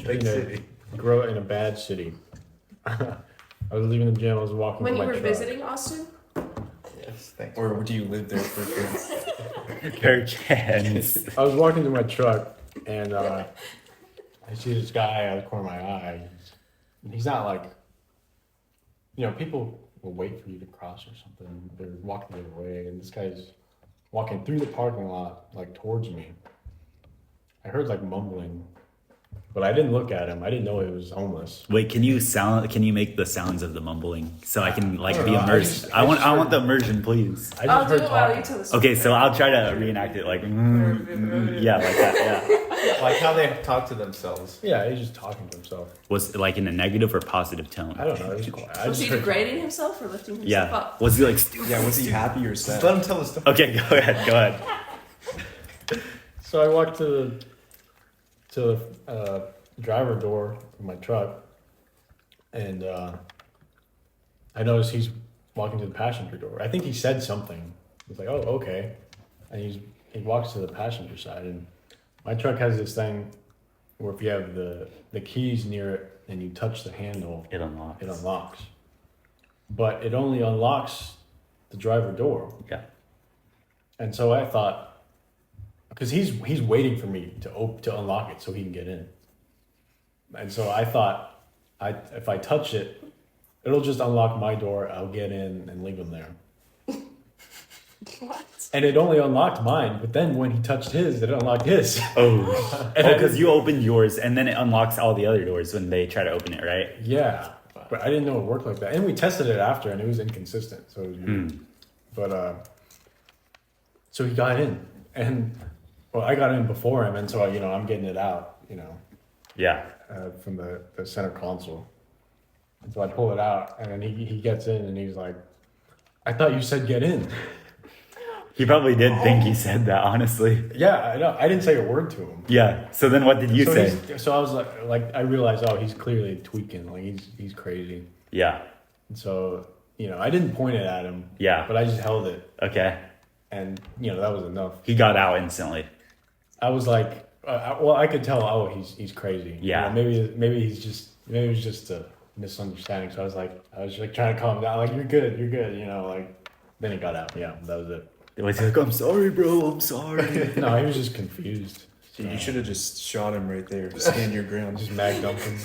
C: Big city.
E: In a bad city. I was leaving the gym. I was walking.
D: When
E: to
D: you
E: my
D: were
E: truck.
D: visiting Austin?
C: Yes, thanks.
B: Or do you live there for good?
A: Per chance.
E: I was walking to my truck, and I see this guy out of the corner of my eye. He's not like, people will wait for you to cross or something. They're walking the other way, and this guy's walking through the parking lot, like towards me. I heard like mumbling, but I didn't look at him. I didn't know he was homeless.
A: Wait, can you make the sounds of the mumbling so I can like
E: I don't
A: be
E: know, I
A: immersed?
E: just
A: I want
E: heard-
A: the immersion, please.
E: I just
D: I'll do
E: heard
D: it while
E: talking.
D: you tell the story.
A: Okay, so I'll try to reenact it like yeah, like that. Yeah.
C: Like how they talk to themselves.
E: Yeah, he's just talking to himself.
A: Was it like in a negative or positive tone?
E: I don't know. It was quiet. I
D: Was
E: just
D: he
E: heard
D: degrading himself or lifting himself
A: Yeah.
D: up?
A: Was he like stupid?
B: Yeah, was he happy or sad?
C: Just let them tell the story.
A: Okay, go ahead. Go ahead.
E: So I walked to the driver door of my truck, and I noticed he's walking to the passenger door. I think he said something. He's like, "Oh, okay," and he walks to the passenger side. And my truck has this thing where if you have the keys near it and you touch the handle,
A: It unlocked.
E: it unlocks. But it only unlocks the driver door.
A: Yeah.
E: And so I thought, because he's waiting for me to unlock it so he can get in. And so I thought, if I touch it, it'll just unlock my door. I'll get in and leave him there.
D: What?
E: And it only unlocked mine. But then when he touched his, it unlocked his.
A: Oh, because you opened yours and then it unlocks all the other doors when they try to open it, right?
E: Yeah, but I didn't know it worked like that. And we tested it after, and it was inconsistent. So, it was weird. But so he got in, and well, I got in before him, and so I'm getting it out,
A: Yeah.
E: from the center console. And so I pull it out, and then he gets in, and he's like, "I thought you said get in."
A: He probably did think he said that, honestly.
E: Yeah, I know. I didn't say a word to him.
A: Yeah. So then what did you say?
E: So I was like, I realized, oh, he's clearly tweaking. Like he's crazy.
A: Yeah.
E: And so I didn't point it at him.
A: Yeah.
E: But I just held it,
A: Okay.
E: and that was enough.
A: He got out instantly.
E: I was like, I could tell. Oh, he's crazy.
A: Yeah.
E: Maybe it was just a misunderstanding. So I was like trying to calm him down. Like you're good. Then he got out. Yeah, that was it.
A: It was like, I'm sorry, bro. I'm sorry.
E: No, he was just confused.
B: Dude, you should have just shot him right there. Stand your ground.
E: Just mag dumped him.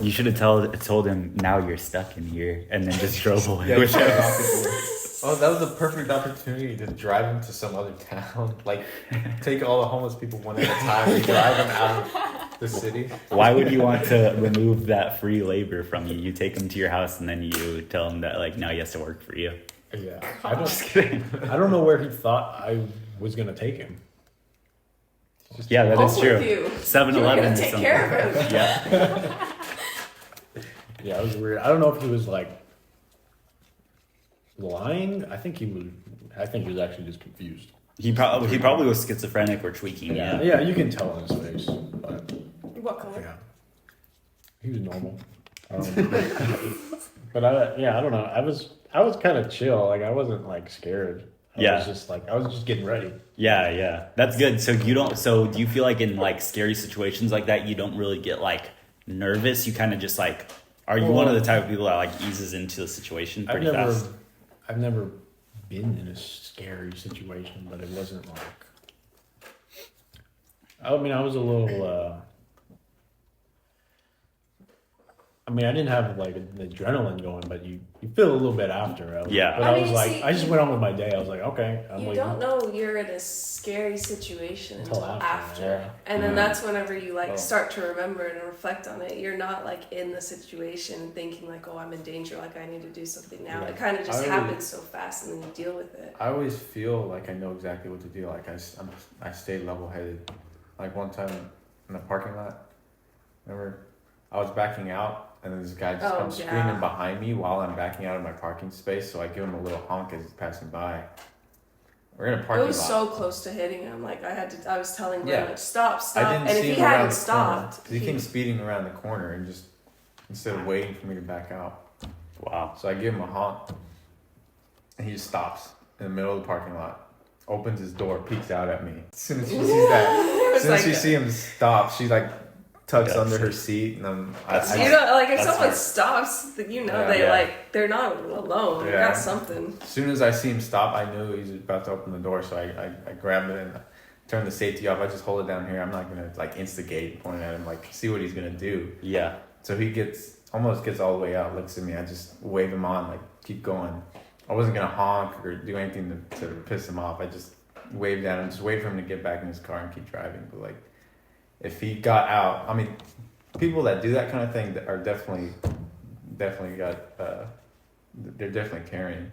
A: You should have told him, now you're stuck in here, and then just drove away.
B: Yeah, you shut it off the
C: Oh, that was the perfect opportunity to drive him to some other town. Like, take all the homeless people one at a time and drive them out of the city.
A: Why would you want to remove that free labor from you? You take him to your house, and then you tell him that, like, now he has to work for you.
E: Yeah.
A: Just kidding.
E: I don't know where he thought I was gonna take him.
A: Yeah, that is
D: Home
A: true.
D: with you.
A: 7-Eleven
D: You're gonna
A: or
D: take
A: something.
D: care of him.
A: Yeah.
E: Yeah, it was weird. I don't know if he was like lying. I think he was actually just confused.
A: He probably was schizophrenic or tweaking. Yeah.
E: You can tell in his face. But
F: What color?
E: yeah, he was normal. But I don't know. I was kind of chill. Like I wasn't like scared. I was just getting ready.
A: Yeah. That's good. So do you feel like in like scary situations like that, you don't really get like nervous? You kind of just like, are you one of the type of people that like eases into the situation pretty fast?
E: I've never been in a scary situation, but it wasn't like. I mean, I was a little. I didn't have like the adrenaline going, but you feel a little bit after. But I just went on with my day. I was like, okay, I'm
D: You don't know you're in a scary situation until after.
E: Yeah.
D: And then that's whenever you like start to remember it and reflect on it. You're not like in the situation thinking like, oh, I'm in danger, like I need to do something now.
C: Yeah.
D: It kind of just happens so fast and then you deal with it.
C: I always feel like I know exactly what to do. Like I stay level-headed. Like one time in the parking lot, remember, I was backing out. And then this guy just comes screaming behind me while I'm backing out of my parking space. So I give him a little honk as he's passing by. We're in a parking lot.
D: It was so close to hitting him. Like I was telling Glenn, like, stop.
C: I didn't
D: and
C: see
D: if he
C: him around
D: hadn't
C: the
D: stopped,
C: corner, he came speeding around the corner and just instead of waiting for me to back out.
A: Wow.
C: So I give him a honk, and he just stops in the middle of the parking lot, opens his door, peeks out at me. As soon as she sees that, as soon as she sees him stop, she like tucks under her seat, and
D: if someone stops, they're not alone. They got something.
C: As soon as I see him stop, I knew he was about to open the door, so I grabbed it and turned the safety off. I just hold it down here. I'm not gonna like instigate, point at him, like see what he's gonna do.
A: Yeah.
C: So he almost gets all the way out, looks at me. I just wave him on, like keep going. I wasn't gonna honk or do anything to piss him off. I just waved at him, just wait for him to get back in his car and keep driving. But like, if he got out, people that do that kind of thing are definitely got, they're definitely caring.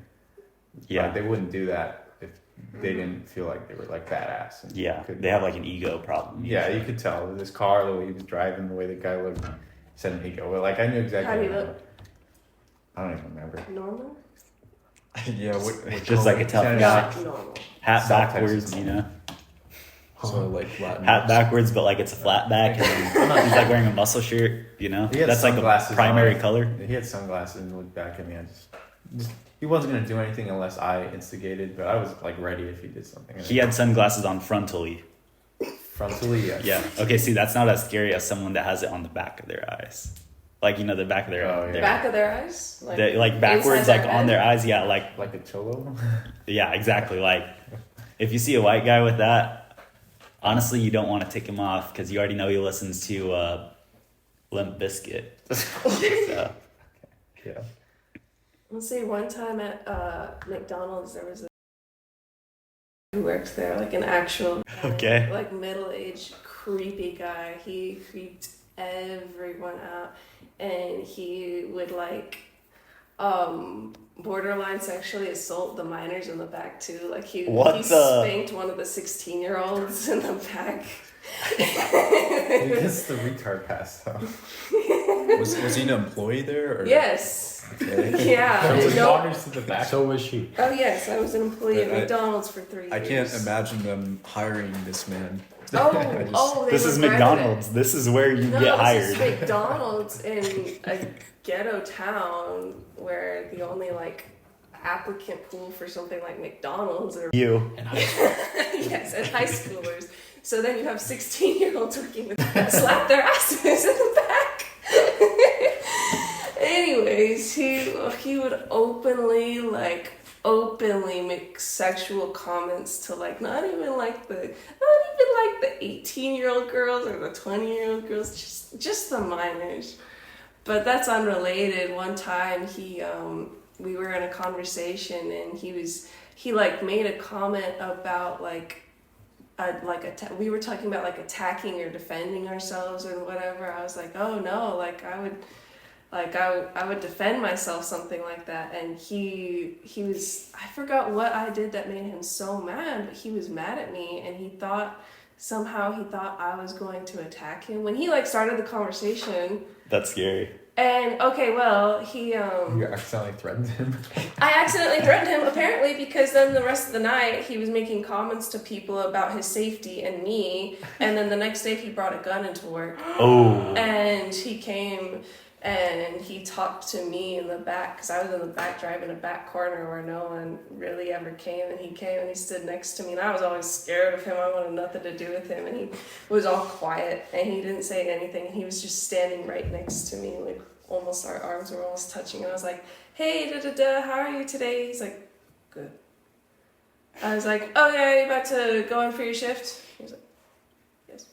A: Yeah.
C: Like, they wouldn't do that if they didn't feel like they were like badass. And
A: they have like an ego problem.
C: Yeah, you could tell with his car, the way he was driving, the way the guy looked. He said an ego. Well, like I knew exactly.
D: How do you look?
C: I don't even remember.
D: Normal?
B: Yeah,
A: just like a tough guy.
D: Normal.
A: Hat
C: South
A: backwards,
C: Texas.
B: So like Latin.
A: Hat backwards, but like it's a flat back, and he's like wearing a muscle shirt. That's like a primary color.
C: He had sunglasses and looked back at me. He wasn't gonna do anything unless I instigated, but I was like ready if he did something.
A: He had sunglasses on frontally.
C: Frontally, yes.
A: Yeah. Okay. See, that's not as scary as someone that has it on the back of their eyes. Like the back of their
D: back of their eyes,
A: like backwards, like on their eyes. Yeah, like
C: a cholo.
A: Yeah, exactly. Like if you see a white guy with that, honestly, you don't want to tick him off because you already know he listens to Limp Bizkit. So.
C: Yeah.
D: Let's see. One time at McDonald's, there was a who works there, like an actual like middle-aged creepy guy. He creeped everyone out, and he would like borderline sexually assault the minors in the back too. Like he spanked one of the 16-year-olds in the back.
C: This is the retard pass though.
B: Was he an employee there? Or?
D: Yes.
B: Okay.
D: Yeah.
C: To the back.
E: So was she.
D: Oh yes, I was an employee at McDonald's for 3 years.
B: I can't imagine them hiring this man.
A: This is McDonald's. This is where you get hired.
D: This is McDonald's in a ghetto town where the only like applicant pool for something like McDonald's are
A: you.
D: Yes, and high schoolers. So then you have 16-year-olds working with slap their asses in the back. Anyways, he would openly make sexual comments to like not even like the 18-year-old girls or the 20-year-old girls, just the minors. But that's unrelated. One time we were in a conversation and he made a comment about we were talking about like attacking or defending ourselves or whatever. I was like, oh no, like I would defend myself, something like that. And he was, I forgot what I did that made him so mad, but he was mad at me and he thought I was going to attack him when he like started the conversation.
A: That's scary.
D: And okay, well, he
C: You accidentally threatened him.
D: I accidentally threatened him, apparently, because then the rest of the night he was making comments to people about his safety and me. And then the next day he brought a gun into work.
A: Oh.
D: And he came and he talked to me in the back, because I was in the back driving a back corner where no one really ever came. And he came and he stood next to me. And I was always scared of him. I wanted nothing to do with him. And he was all quiet and he didn't say anything. And he was just standing right next to me, like almost our arms were almost touching. And I was like, hey, how are you today? He's like, good. I was like, oh yeah, you about to go in for your shift? He was like, yes.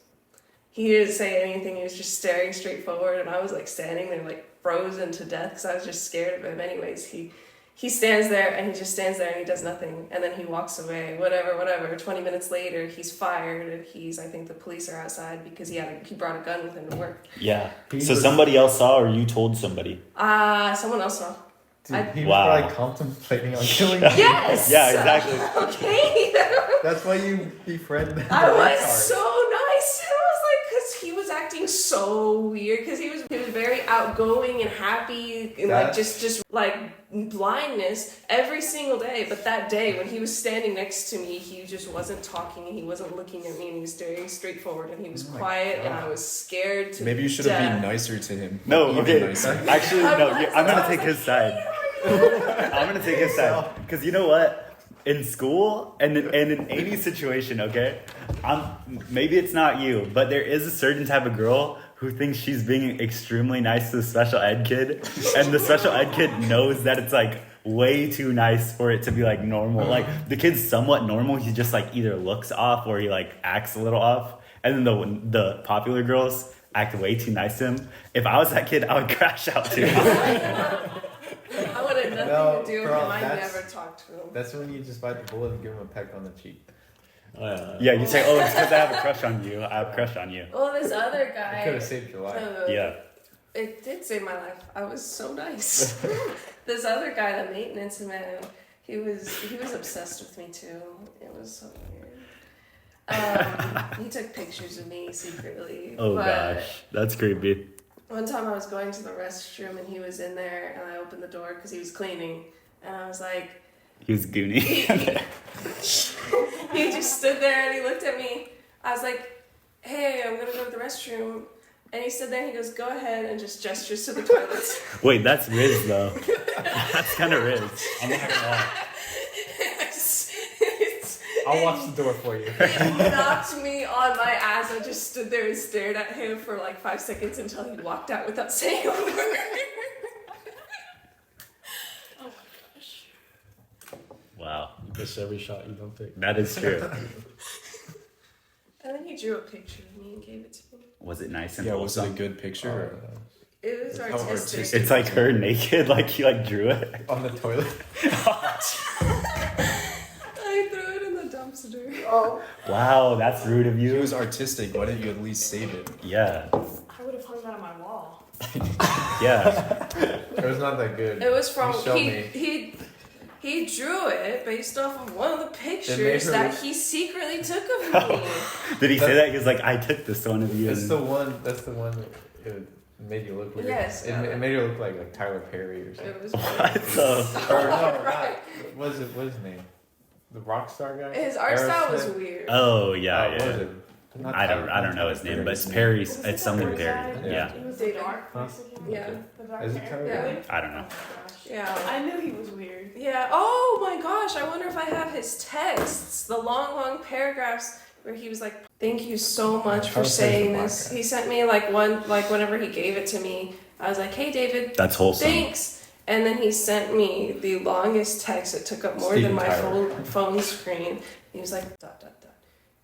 D: He didn't say anything. He was just staring straight forward, and I was like standing there like frozen to death because I was just scared of him. Anyways, he stands there and he just stands there and he does nothing, and then he walks away. Whatever. 20 minutes later, he's fired, and I think the police are outside because he brought a gun with him to work.
A: Yeah. So somebody else saw, or you told somebody?
D: Someone else saw.
C: Dude, he was
A: Wow.
C: probably contemplating on killing you.
D: Yes.
A: Yeah, exactly.
D: Okay.
C: That's why you befriend.
D: I was so nice. And I was like, because he was acting so weird. Because he was very outgoing and happy, and like just like blindness every single day. But that day when he was standing next to me, he just wasn't talking, and he wasn't looking at me, and he was staring straight forward, and he was quiet, and I was scared to
B: Maybe you should have been nicer to him.
A: No,
B: Even
A: okay.
B: nicer.
A: Actually, no. I'm
D: I
A: gonna
D: was
A: take
D: like,
A: his side. I'm gonna take his side because you know what? In school and in any situation, okay, maybe it's not you, but there is a certain type of girl who thinks she's being extremely nice to the special ed kid, and the special ed kid knows that it's like way too nice for it to be like normal. Like the kid's somewhat normal, he just like either looks off or he like acts a little off, and then the popular girls act way too nice to him. If I was that kid, I would crash out too.
D: I wanted nothing
C: No,
D: to do with
C: bro,
D: him. I
C: that's-
D: never talked to him.
C: That's when you just bite the bullet and give him a peck on the cheek.
A: Yeah, you say, oh, it's because I have a crush on you. I have a crush on you.
D: Well, this other
C: It
D: guy.
C: could have saved your life.
A: Yeah.
D: It did save my life. I was so nice. This other guy, the maintenance man, he was obsessed with me too. It was so weird. He took pictures of me secretly.
A: Oh
D: but
A: gosh, that's creepy.
D: one time I was going to the restroom and he was in there, and I opened the door because he was cleaning, and I was like,
A: He was goony.
D: he just stood there and he looked at me. I was like, hey, I'm gonna go to the restroom. And he stood there and he goes, go ahead, and just gestures to the toilets.
A: Wait, that's Riz though. That's kind of Riz. I'm not gonna lie.
C: I'll watch the door for you.
D: It knocked me on my ass. I just stood there and stared at him for like 5 seconds until he walked out without saying a word. Oh my gosh.
A: Wow,
E: You miss every shot you don't take.
A: that is true.
D: And then he drew a picture of me and gave it to me.
A: Was it nice and
B: Yeah, was it a
A: wholesome?
B: good picture? or-
D: It was
B: How
D: artistic.
B: artistic.
A: It's like her naked, like he like drew it.
C: On the toilet.
D: I threw it in the dumpster. Oh.
A: Wow, that's rude of
B: It
A: you.
B: was artistic. Why didn't you at least save it?
A: Yeah,
F: I would have hung that on my wall.
A: yeah.
C: It was not that good.
D: It was from
C: You showed me.
D: he drew it based off of one of the
C: made
D: pictures
C: her
D: that
C: look-
D: he secretly took of me.
A: Did he say that? He was like, I took this one of you.
C: That's
A: and-
C: the one. That's the one that it made you look weird.
D: Yes,
C: It made you look like Tyler Perry or something.
D: It was
A: What the-
D: so
C: Or no,
D: right.
C: What is his name? The rock star guy.
D: His art style was
C: Aerosmith?
D: weird.
A: Oh yeah,
C: What was
A: yeah.
C: it? Not
A: I
C: Tyler-
A: don't know his
C: Tyler
A: name, but it's
C: Perry.
A: Perry's.
F: Was
A: It's
F: it
A: something
F: the
A: Perry.
F: other guy?
A: Yeah,
F: He was the dark,
C: Huh?
F: Mexican.
D: Yeah.
F: The dark
C: Is it
F: hair.
C: Tyler
D: Yeah.
C: Perry?
A: I don't know.
F: Oh my gosh.
D: Yeah.
F: I knew he was weird.
D: Yeah. Oh my gosh. I wonder if I have his texts. The long paragraphs where he was like, "Thank you so much for
C: Tyler Perry's
D: saying
C: a black
D: this."
C: guy.
D: He sent me whenever he gave it to me, I was like, "Hey David,
A: That's wholesome.
D: thanks." And then he sent me the longest text. It took up more
C: Steven
D: than my
C: Tyler.
D: phone screen. He was like, ...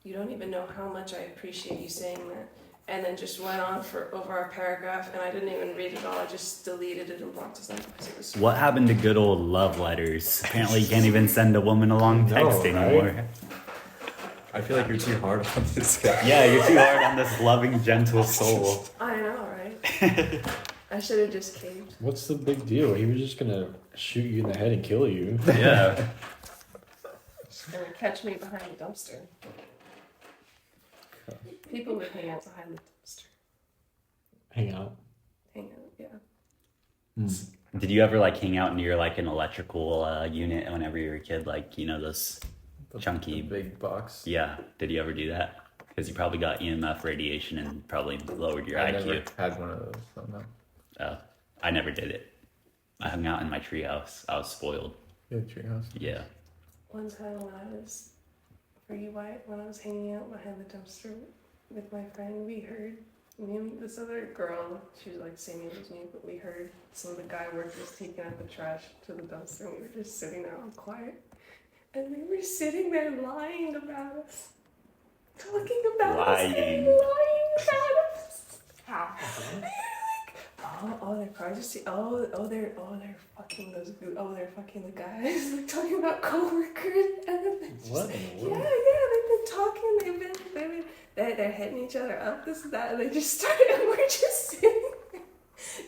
D: You don't even know how much I appreciate you saying that. And then just went on for over a paragraph, and I didn't even read it all. I just deleted it and blocked his number because it was.
A: What happened to good old love letters? Apparently, you can't even send a woman a long
C: No,
A: text
C: right?
A: anymore.
B: I feel like you're too hard on this guy.
A: Yeah, you're too hard on this loving, gentle soul.
D: I know, right? I should have just caved.
E: What's the big deal? He was just gonna shoot you in the head and kill you.
A: Yeah.
D: And would catch me behind the dumpster. People would hang out behind the dumpster.
E: Hang out.
D: Hang out, yeah.
A: Did you ever like hang out near like an electrical unit whenever you were a kid? Like, you know, those chunky.
C: The big box.
A: Yeah. Did you ever do that? Because you probably got EMF radiation and probably lowered your
C: I
A: IQ.
C: never had one of those. So no.
A: Oh, I never did it. I hung out in my treehouse. I was spoiled.
C: Yeah, treehouse.
A: Yeah.
D: One time when I was, for you, Wyatt, when I was hanging out behind the dumpster with my friend, we heard me and this other girl, she was like the same age as me, but we heard some of the guy workers taking out the trash to the dumpster, and we were just sitting there all quiet. And they were sitting there lying about us. Talking about us.
A: Lying.
D: And lying about us. They're probably just they're fucking they're fucking the guys. Like talking about coworkers, and then
E: What?
D: they've been talking. They're hitting each other up, this and that, and they just started. And we're just sitting there.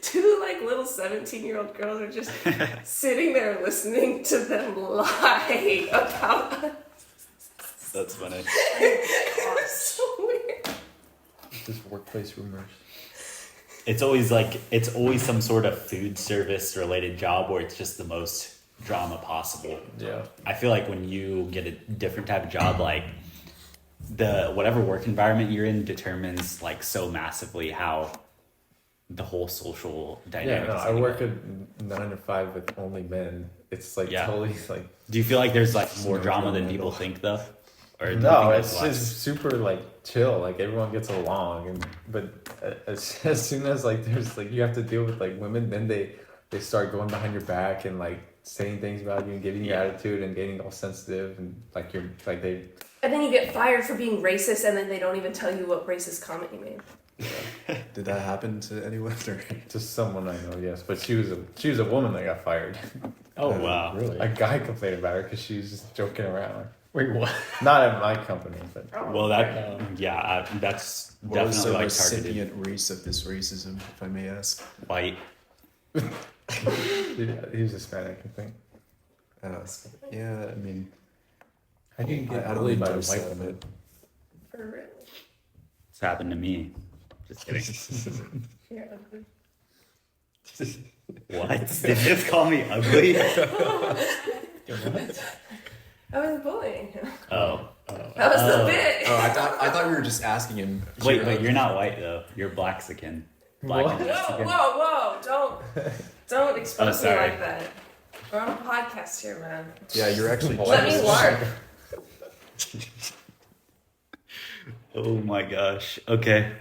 D: Two like little 17-year-old girls are just sitting there listening to them lie about us.
A: That's funny.
D: It was so weird.
C: Just workplace rumors.
A: It's always some sort of food service related job where it's just the most drama possible.
C: Yeah.
A: I feel like when you get a different type of job, like the whatever work environment you're in determines like so massively how the whole social dynamic.
C: Yeah, no,
A: is
C: I
A: gonna
C: work
A: go.
C: at 9 to 5 with only men. It's like
A: Yeah.
C: totally like.
A: Do you feel like there's like more
B: No
A: drama than
B: drama at
A: people
B: all.
A: think though? Or do you
C: No,
A: think
C: it's
A: that's less?
C: just super like chill. Like everyone gets along, but as soon as like there's like you have to deal with like women, then they start going behind your back and like saying things about you and giving you
A: Yeah.
C: attitude and getting all sensitive and like you're like they.
D: And then you get fired for being racist, and then they don't even tell you what racist comment you made.
B: Did that happen to anyone? Or?
C: To someone I know, yes, but she was a woman that got fired.
A: Oh wow.
E: Really?
C: A guy complained about her because she was just joking around.
E: Wait, what?
C: Not at my company, but
A: Well, that's
B: What was
A: definitely
B: the
A: like targeted
B: recipient race of this racism, if I may ask?
A: white.
C: he was Hispanic, I think.
B: Yeah, I mean,
C: I didn't get
B: I don't
C: bullied by a
B: endorse
C: white
B: that,
C: woman.
D: For real.
A: It's happened to me. Just kidding.
D: You're ugly.
A: What? Did you just call me ugly?
D: I was bullying him.
A: Oh.
D: That was the bit.
B: oh, I thought we were just asking him.
A: Wait, you're not white though. You're Blaxican. Black
C: What?
A: and Mexican.
D: Whoa, don't expose me
A: sorry.
D: like that. We're on a podcast here, man.
B: Yeah, you're actually.
D: Let me larp.
A: Oh my gosh. Okay.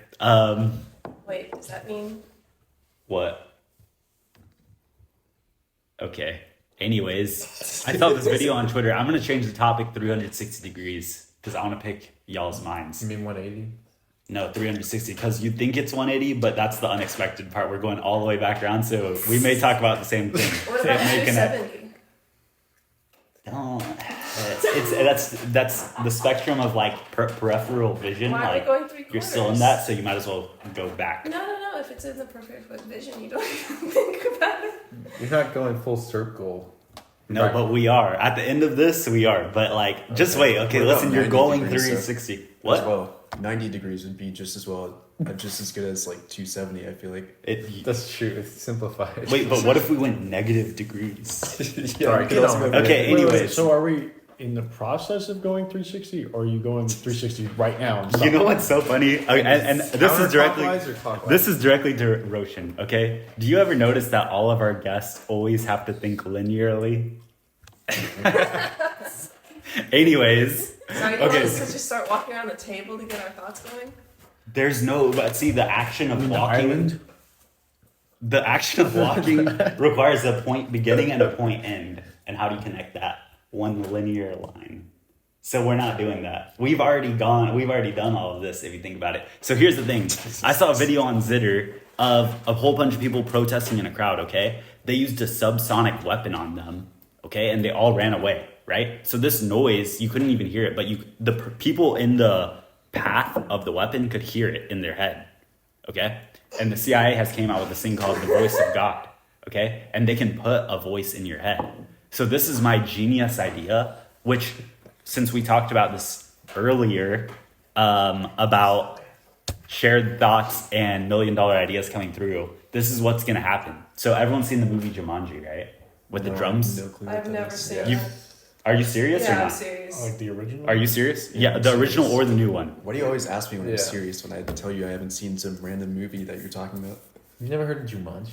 D: Wait, does that mean?
A: What? Okay. Anyways, I saw this video on Twitter. I'm gonna change the topic 360 degrees because I want to pick y'all's minds.
C: You mean 180?
A: No, 360 because you think it's 180, but that's the unexpected part. We're going all the way back around, so we may talk about the same thing.
D: What about
A: It may connect.
D: 270?
A: That's the spectrum of like peripheral vision.
D: Why are we
A: Like
D: going 3/4?
A: you're still in that, so you might as well go back.
D: No. If it's in the peripheral vision, you don't even think about it.
C: You're not going full circle.
A: No,
C: Right.
A: but we are at the end of this. We are, but like, just wait. Okay,
B: What
A: listen.
B: about
A: You're
B: 90
A: going
B: degrees,
A: 360.
B: As
A: What?
B: well, 90 degrees would be just as well, just as good as like 270. I feel like.
C: That's true. It's simplified.
A: Wait, but what if we went negative degrees?
C: Sorry,
B: we could
C: get
B: also
C: on.
B: go
A: Okay,
E: Wait,
A: anyways.
E: so are we in the process of going 360, or are you going 360 right now? and
A: You know
E: stopping?
A: what's so funny? And this is directly.
C: Counterclockwise or clockwise?
A: This is directly to Roshan, okay? Do you ever notice that all of our guests always have to think linearly? Anyways,
D: So you
A: Okay.
D: want us to just start walking around the table to get our thoughts going?
A: but see, the action of
E: I mean, the
A: walking,
E: island?
A: the action of walking requires a point beginning and a point end. And how do you connect that? One linear line. So we're not doing that. We've already done all of this if you think about it. So here's the thing. I saw a video on Zitter of a whole bunch of people protesting in a crowd, okay? They used a subsonic weapon on them, okay? And they all ran away, right? So this noise, you couldn't even hear it, but the people in the path of the weapon could hear it in their head, okay? And the CIA has came out with this thing called the voice of God, okay? And they can put a voice in your head. So this is my genius idea, which, since we talked about this earlier, about shared thoughts and $1 million ideas coming through, this is what's gonna happen. So everyone's seen the movie Jumanji, right? With the
B: No,
A: drums.
B: No clue what
D: I've
B: that
D: never
B: is.
D: seen
C: Yeah.
A: You-
D: that.
A: Are you serious or
D: Yeah, I'm
A: not?
D: serious.
E: Like the original?
A: Are you serious? Yeah,
B: I'm
A: the original
B: serious.
A: or the new one.
B: Why do you always ask me when I'm
C: Yeah.
B: serious when I tell you I haven't seen some random movie that you're talking about?
C: You never heard of Jumanji?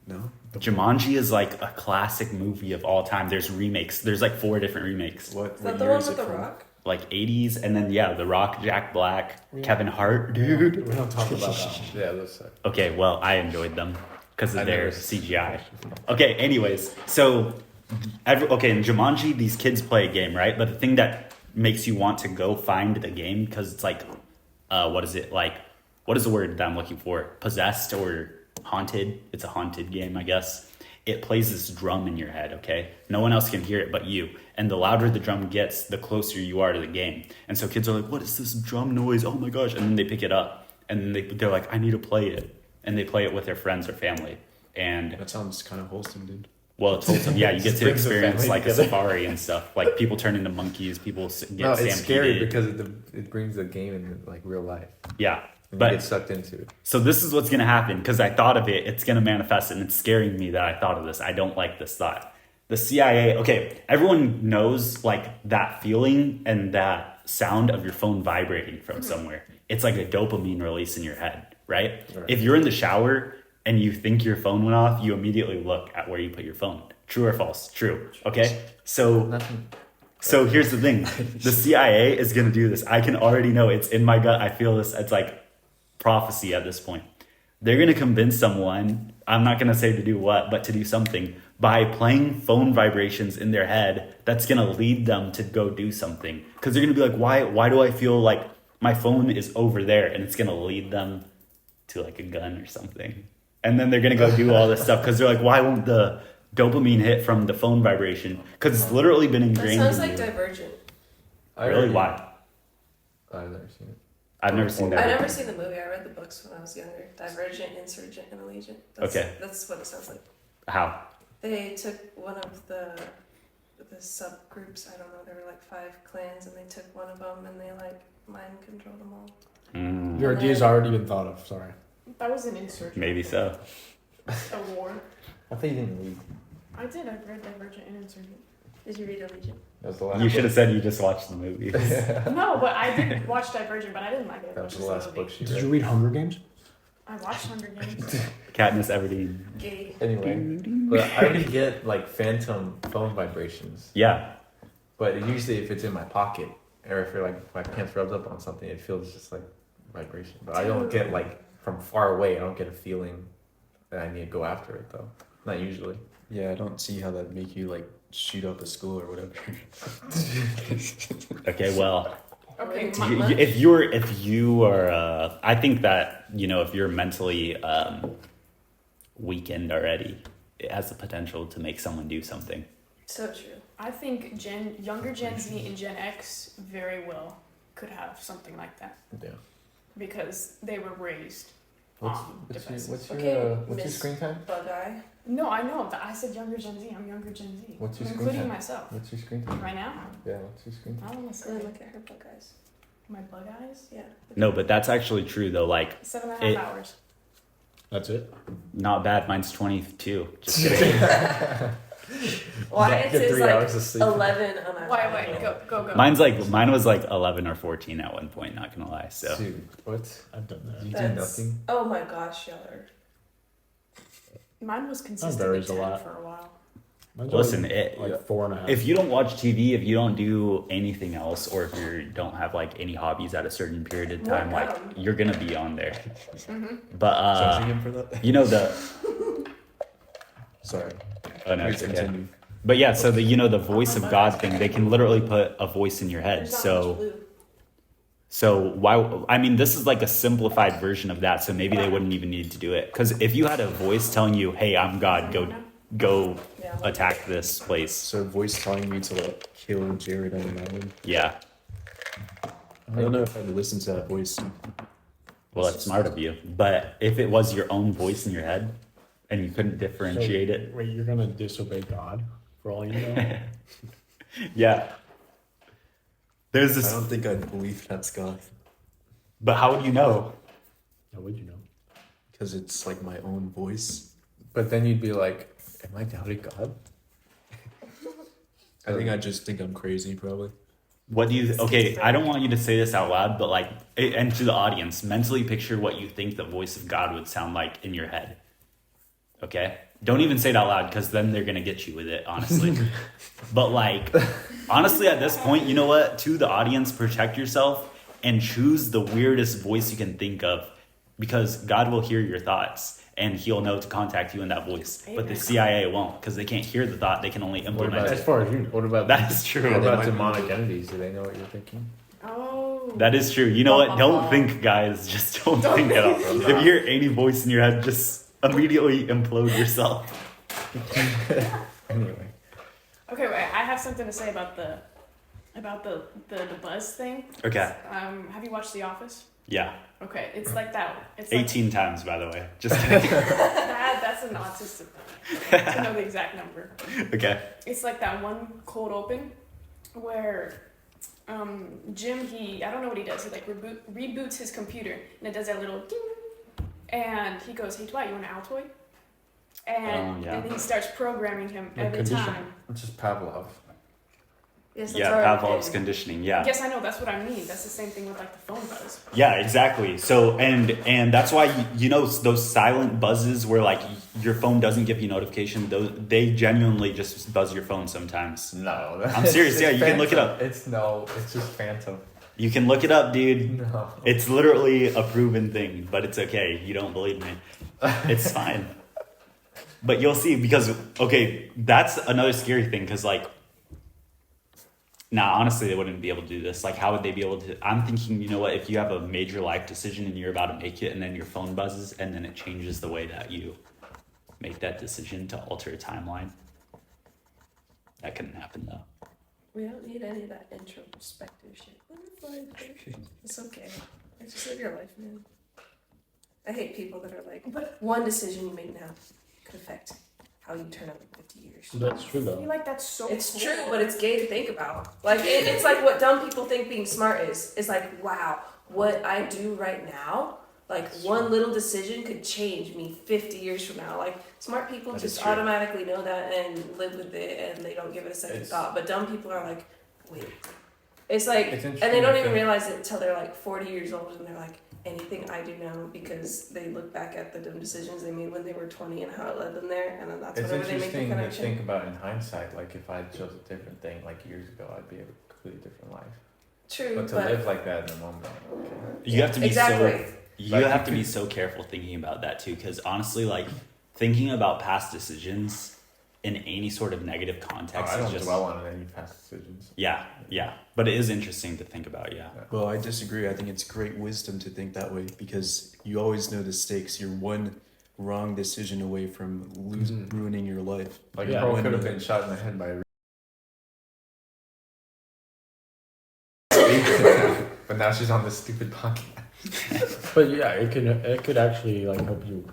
B: No.
A: Jumanji is like a classic movie of all time. There's remakes. There's like 4 different remakes.
B: What?
D: Is
B: what
D: that the
B: year
D: one
B: is
D: with
B: it
D: The
B: from?
D: Rock?
A: Like 80s, and then yeah, The Rock, Jack Black,
E: Yeah.
A: Kevin Hart,
E: We
A: dude.
E: don't talk about that one.
C: Yeah, those suck.
A: Okay, well, I enjoyed them because of
C: I
A: their
C: never-
A: CGI. Okay, anyways, so in Jumanji, these kids play a game, right? But the thing that makes you want to go find the game, because it's like, what is it like? What is the word that I'm looking for? Possessed or haunted? It's a haunted game, I guess. It plays this drum in your head, okay? No one else can hear it but you. And the louder the drum gets, the closer you are to the game. And so kids are like, what is this drum noise? Oh my gosh. And then they pick it up. And then they're like, I need to play it. And they play it with their friends or family. And,
B: That sounds kind of wholesome, dude.
A: well, it's wholesome. Yeah, you get to
C: Brings the
A: experience
C: family
A: like a
C: together.
A: safari and stuff. Like people turn into monkeys, people get
C: No, it's scary
A: stampeded.
C: because it brings the game in like real life.
A: Yeah.
C: And
A: But
C: you get sucked into it.
A: so this is what's going to happen because I thought of it. It's going to manifest and it's scaring me that I thought of this. I don't like this thought. The CIA, okay, everyone knows like that feeling and that sound of your phone vibrating from somewhere. It's like a dopamine release in your head, right?
C: Right.
A: If you're in the shower and you think your phone went off, you immediately look at where you put your phone. True or false? True. Okay. So
C: Nothing.
A: so here's the thing. The CIA is going to do this. I can already know it's in my gut. I feel this. It's like prophecy at this point. They're going to convince someone, I'm not going to say to do what, but to do something by playing phone vibrations in their head that's going to lead them to go do something. Because they're going to be like, why do I feel like my phone is over there? And it's going to lead them to like a gun or something. And then they're going to go do all this stuff because they're like, why won't the dopamine hit from the phone vibration? Because it's literally been
D: That
A: ingrained
D: sounds
A: in
D: like
A: you.
D: Divergent.
A: Really? Why?
C: I've never seen it.
A: I've never seen that.
D: I've never seen the movie. I read the books when I was younger. Divergent, Insurgent, and Allegiant.
A: Okay.
D: That's what it sounds like.
A: How?
D: They took one of the subgroups. I don't know. There were like 5 clans, and they took one of them, and they like mind controlled them all.
A: Mm,
E: Your idea's already been thought of, sorry.
F: That was an insurgent.
A: maybe so.
F: A war.
C: I think you didn't read.
F: I did. I read Divergent and Insurgent.
D: Did you read Allegiant?
C: That was the last.
A: You should have said you just watched the movie.
F: No, but I did watch Divergent, but I didn't like it.
C: That was
F: as
C: the
F: much
C: last
F: as
C: book she
E: Did
C: read.
E: you read Hunger Games?
F: I watched Hunger Games.
A: Katniss Everdeen.
D: Gay.
C: Anyway, but I already get like phantom phone vibrations.
A: Yeah.
C: But usually, if it's in my pocket, or if you're like my pants rubbed up on something, it feels just like vibration. But I don't get like from far away. I don't get a feeling that I need to go after it though. Not usually.
B: Yeah, I don't see how that make you like shoot up a school or whatever.
A: Okay, well,
F: Okay,
A: if you are, I think that, if you're mentally weakened already, it has the potential to make someone do something.
D: So true.
F: I think younger Gen Z and Gen X very well could have something like that
C: Yeah.
F: because they were raised
C: What's
F: on
C: what's
F: devices.
C: your, what's your,
D: Okay,
C: what's your
D: Miss-
C: screen time?
D: Bug eye.
F: No, I know. But I said younger Gen Z. I'm younger Gen Z.
C: What's your
F: I'm
C: screen
F: including
C: time?
F: myself.
C: What's your screen time?
F: Right now,
C: Yeah, what's your screen time?
F: I don't want to
D: Go and
F: say
D: look at her bug eyes.
F: my bug eyes.
D: Yeah.
A: No, but that's actually true though. Like,
F: 7.5
A: It-
F: hours.
E: That's it?
A: not bad. Mine's 22. Just kidding.
D: Why
C: Get
D: it says
C: 3
D: like
C: hours of sleep.
D: 11 on our
F: Wait, go.
A: Mine was like 11 or 14 at one point. Not gonna lie. So
C: Dude, what?
E: I've done that.
C: You do
D: That's-
C: nothing?
D: Oh my gosh, y'all are.
F: Mine was consistently
E: varies a
F: 10
E: lot.
F: for a while.
E: Mine's
A: listen,
E: only,
A: it,
E: like 4.5.
A: if you don't watch TV, if you don't do anything else, or if you don't have like any hobbies at a certain period of time, like
D: Welcome.
A: you're gonna be on there.
F: Mm-hmm.
A: But
B: Charging him for that?
A: the
B: Sorry.
A: oh no,
B: Please
A: it's okay.
B: continue.
A: But yeah, so the voice of God thing, they can literally put a voice in your head.
D: There's not much
A: So
D: blue.
A: why? I mean, this is like a simplified version of that. So maybe they wouldn't even need to do it. Because if you had a voice telling you, "Hey, I'm God. Go
D: Yeah.
A: attack this place."
B: So voice telling me to like kill Jared on an island.
A: Yeah.
B: I don't know if I'd listen to that voice.
A: Well, that's smart of you. But if it was your own voice in your head, and you couldn't differentiate it,
E: Wait, you're gonna disobey God for all you know?
A: yeah. There's
B: I
A: this.
B: don't think I'd believe that's God
A: But how would you know?
E: How would you know?
B: because it's like my own voice.
C: But then you'd be like, am I doubting God?
B: I think I just think I'm crazy, probably.
A: What do you? Okay, I don't want you to say this out loud, but like, and to the audience, mentally picture what you think the voice of God would sound like in your head. Okay, don't even say it out loud because then they're gonna get you with it, honestly. But like, honestly, at this point, you know what? To the audience, protect yourself and choose the weirdest voice you can think of, because God will hear your thoughts and He'll know to contact you in that voice. But the CIA won't, because they can't hear the thought; they can only
C: What
A: implement
C: about,
A: it.
E: As far as you know.
C: what about
A: That is true.
C: What
B: They
C: about
B: might-
C: demonic entities? Do they know what you're thinking?
F: Oh.
A: That is true. You know what? Don't think, guys. Just don't think at all. If you hear any voice in your head, just immediately implode yourself.
C: Anyway.
F: Okay, wait. I have something to say about the buzz thing.
A: Okay.
F: Have you watched The Office?
A: Yeah.
F: Okay, it's like that. It's like
A: 18 times, by the way. Just kidding.
F: that's an autistic thing. To know the exact number.
A: Okay.
F: It's like that one cold open where Jim, I don't know what he does. He like reboots his computer and it does that little ding, and he goes, "Hey Dwight, you want an Altoid?" And
A: yeah.
F: then he starts programming him
E: Like
F: every
E: conditioning.
F: time.
C: It's just Pavlov.
D: Yes, that's
A: Yeah,
D: already
A: Pavlov's
D: been.
A: conditioning. Yeah.
F: Yes, I know. That's what I mean. That's the same thing with like the phone buzz.
A: Yeah, exactly. So, and that's why, you know, those silent buzzes where like your phone doesn't give you notification, they genuinely just buzz your phone sometimes.
C: No.
A: I'm serious,
C: it's
A: yeah, you can look it
C: phantom.
A: up.
C: It's just phantom.
A: You can look it up, dude.
C: No.
A: It's literally a proven thing, but it's okay. You don't believe me. It's fine. But you'll see, because, okay, that's another scary thing, because, like, honestly, they wouldn't be able to do this. Like, how would they be able to? I'm thinking, you know what, if you have a major life decision and you're about to make it, and then your phone buzzes, and then it changes the way that you make that decision to alter a timeline. That couldn't happen, though.
D: We don't need any of that introspective shit. It's okay. Just live your life, man. I hate people that are like, but one decision you make now could affect how you turn out in 50 years.
E: That's true
F: I
E: though.
F: feel like that's so.
D: It's
F: cool.
D: true, but it's gay to think about. Like, it's like what dumb people think being smart is. It's like, wow, what I do right now, like one little decision could change me 50 years from now. Like, smart people
A: That is
D: just
A: true.
D: automatically know that and live with it, and they don't give it a second
C: It's-
D: thought. But dumb people are like, wait. It's like,
C: It's
D: and
C: interesting
D: they don't
C: to
D: even
C: think-
D: realize it until they're like 40 years old, and they're like, anything I do now, because they look back at the dumb decisions they made when they were 20 and how it led them there, and then that's
C: It's
D: whenever they make the
C: interesting to
D: connection.
C: think about in hindsight. Like if I had chose a different thing like years ago, I'd be a completely different life.
D: True,
C: But to live like that in the moment, okay.
A: You have to be
D: exactly.
A: you
C: Like,
A: have to
C: you
A: be
C: could-
A: so careful thinking about that too, because honestly, like, thinking about past decisions in any sort of negative context
C: I don't
A: is just
C: dwell on any past decisions.
A: yeah, but it is interesting to think about. Yeah.
B: Well, I disagree. I think it's great wisdom to think that way because you always know the stakes. You're one wrong decision away from ruining your life.
C: Like
E: Yeah,
C: Pearl
B: when
C: could have
B: the-
C: been shot in the head by a but now she's on this stupid podcast.
E: But yeah, it could actually like help you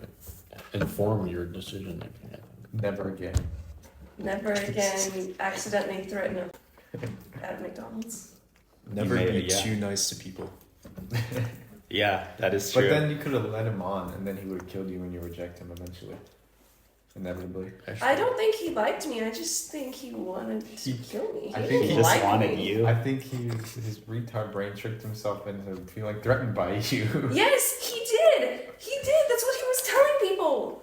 E: inform your decision making. I think.
C: Never again.
D: Never again accidentally threaten at McDonald's.
B: Never
A: made
B: be
A: it, yeah.
B: too nice to people.
A: Yeah, that is true.
C: But then you could have let him on, and then he would have killed you when you reject him eventually. Inevitably.
D: I don't think he liked me. I just think he wanted to kill me.
C: I think
D: didn't
C: he
A: just
D: like
A: wanted
D: me.
A: you.
C: I think his retard brain tricked himself into feeling threatened by you.
D: Yes, he did. He did. That's what he was telling people.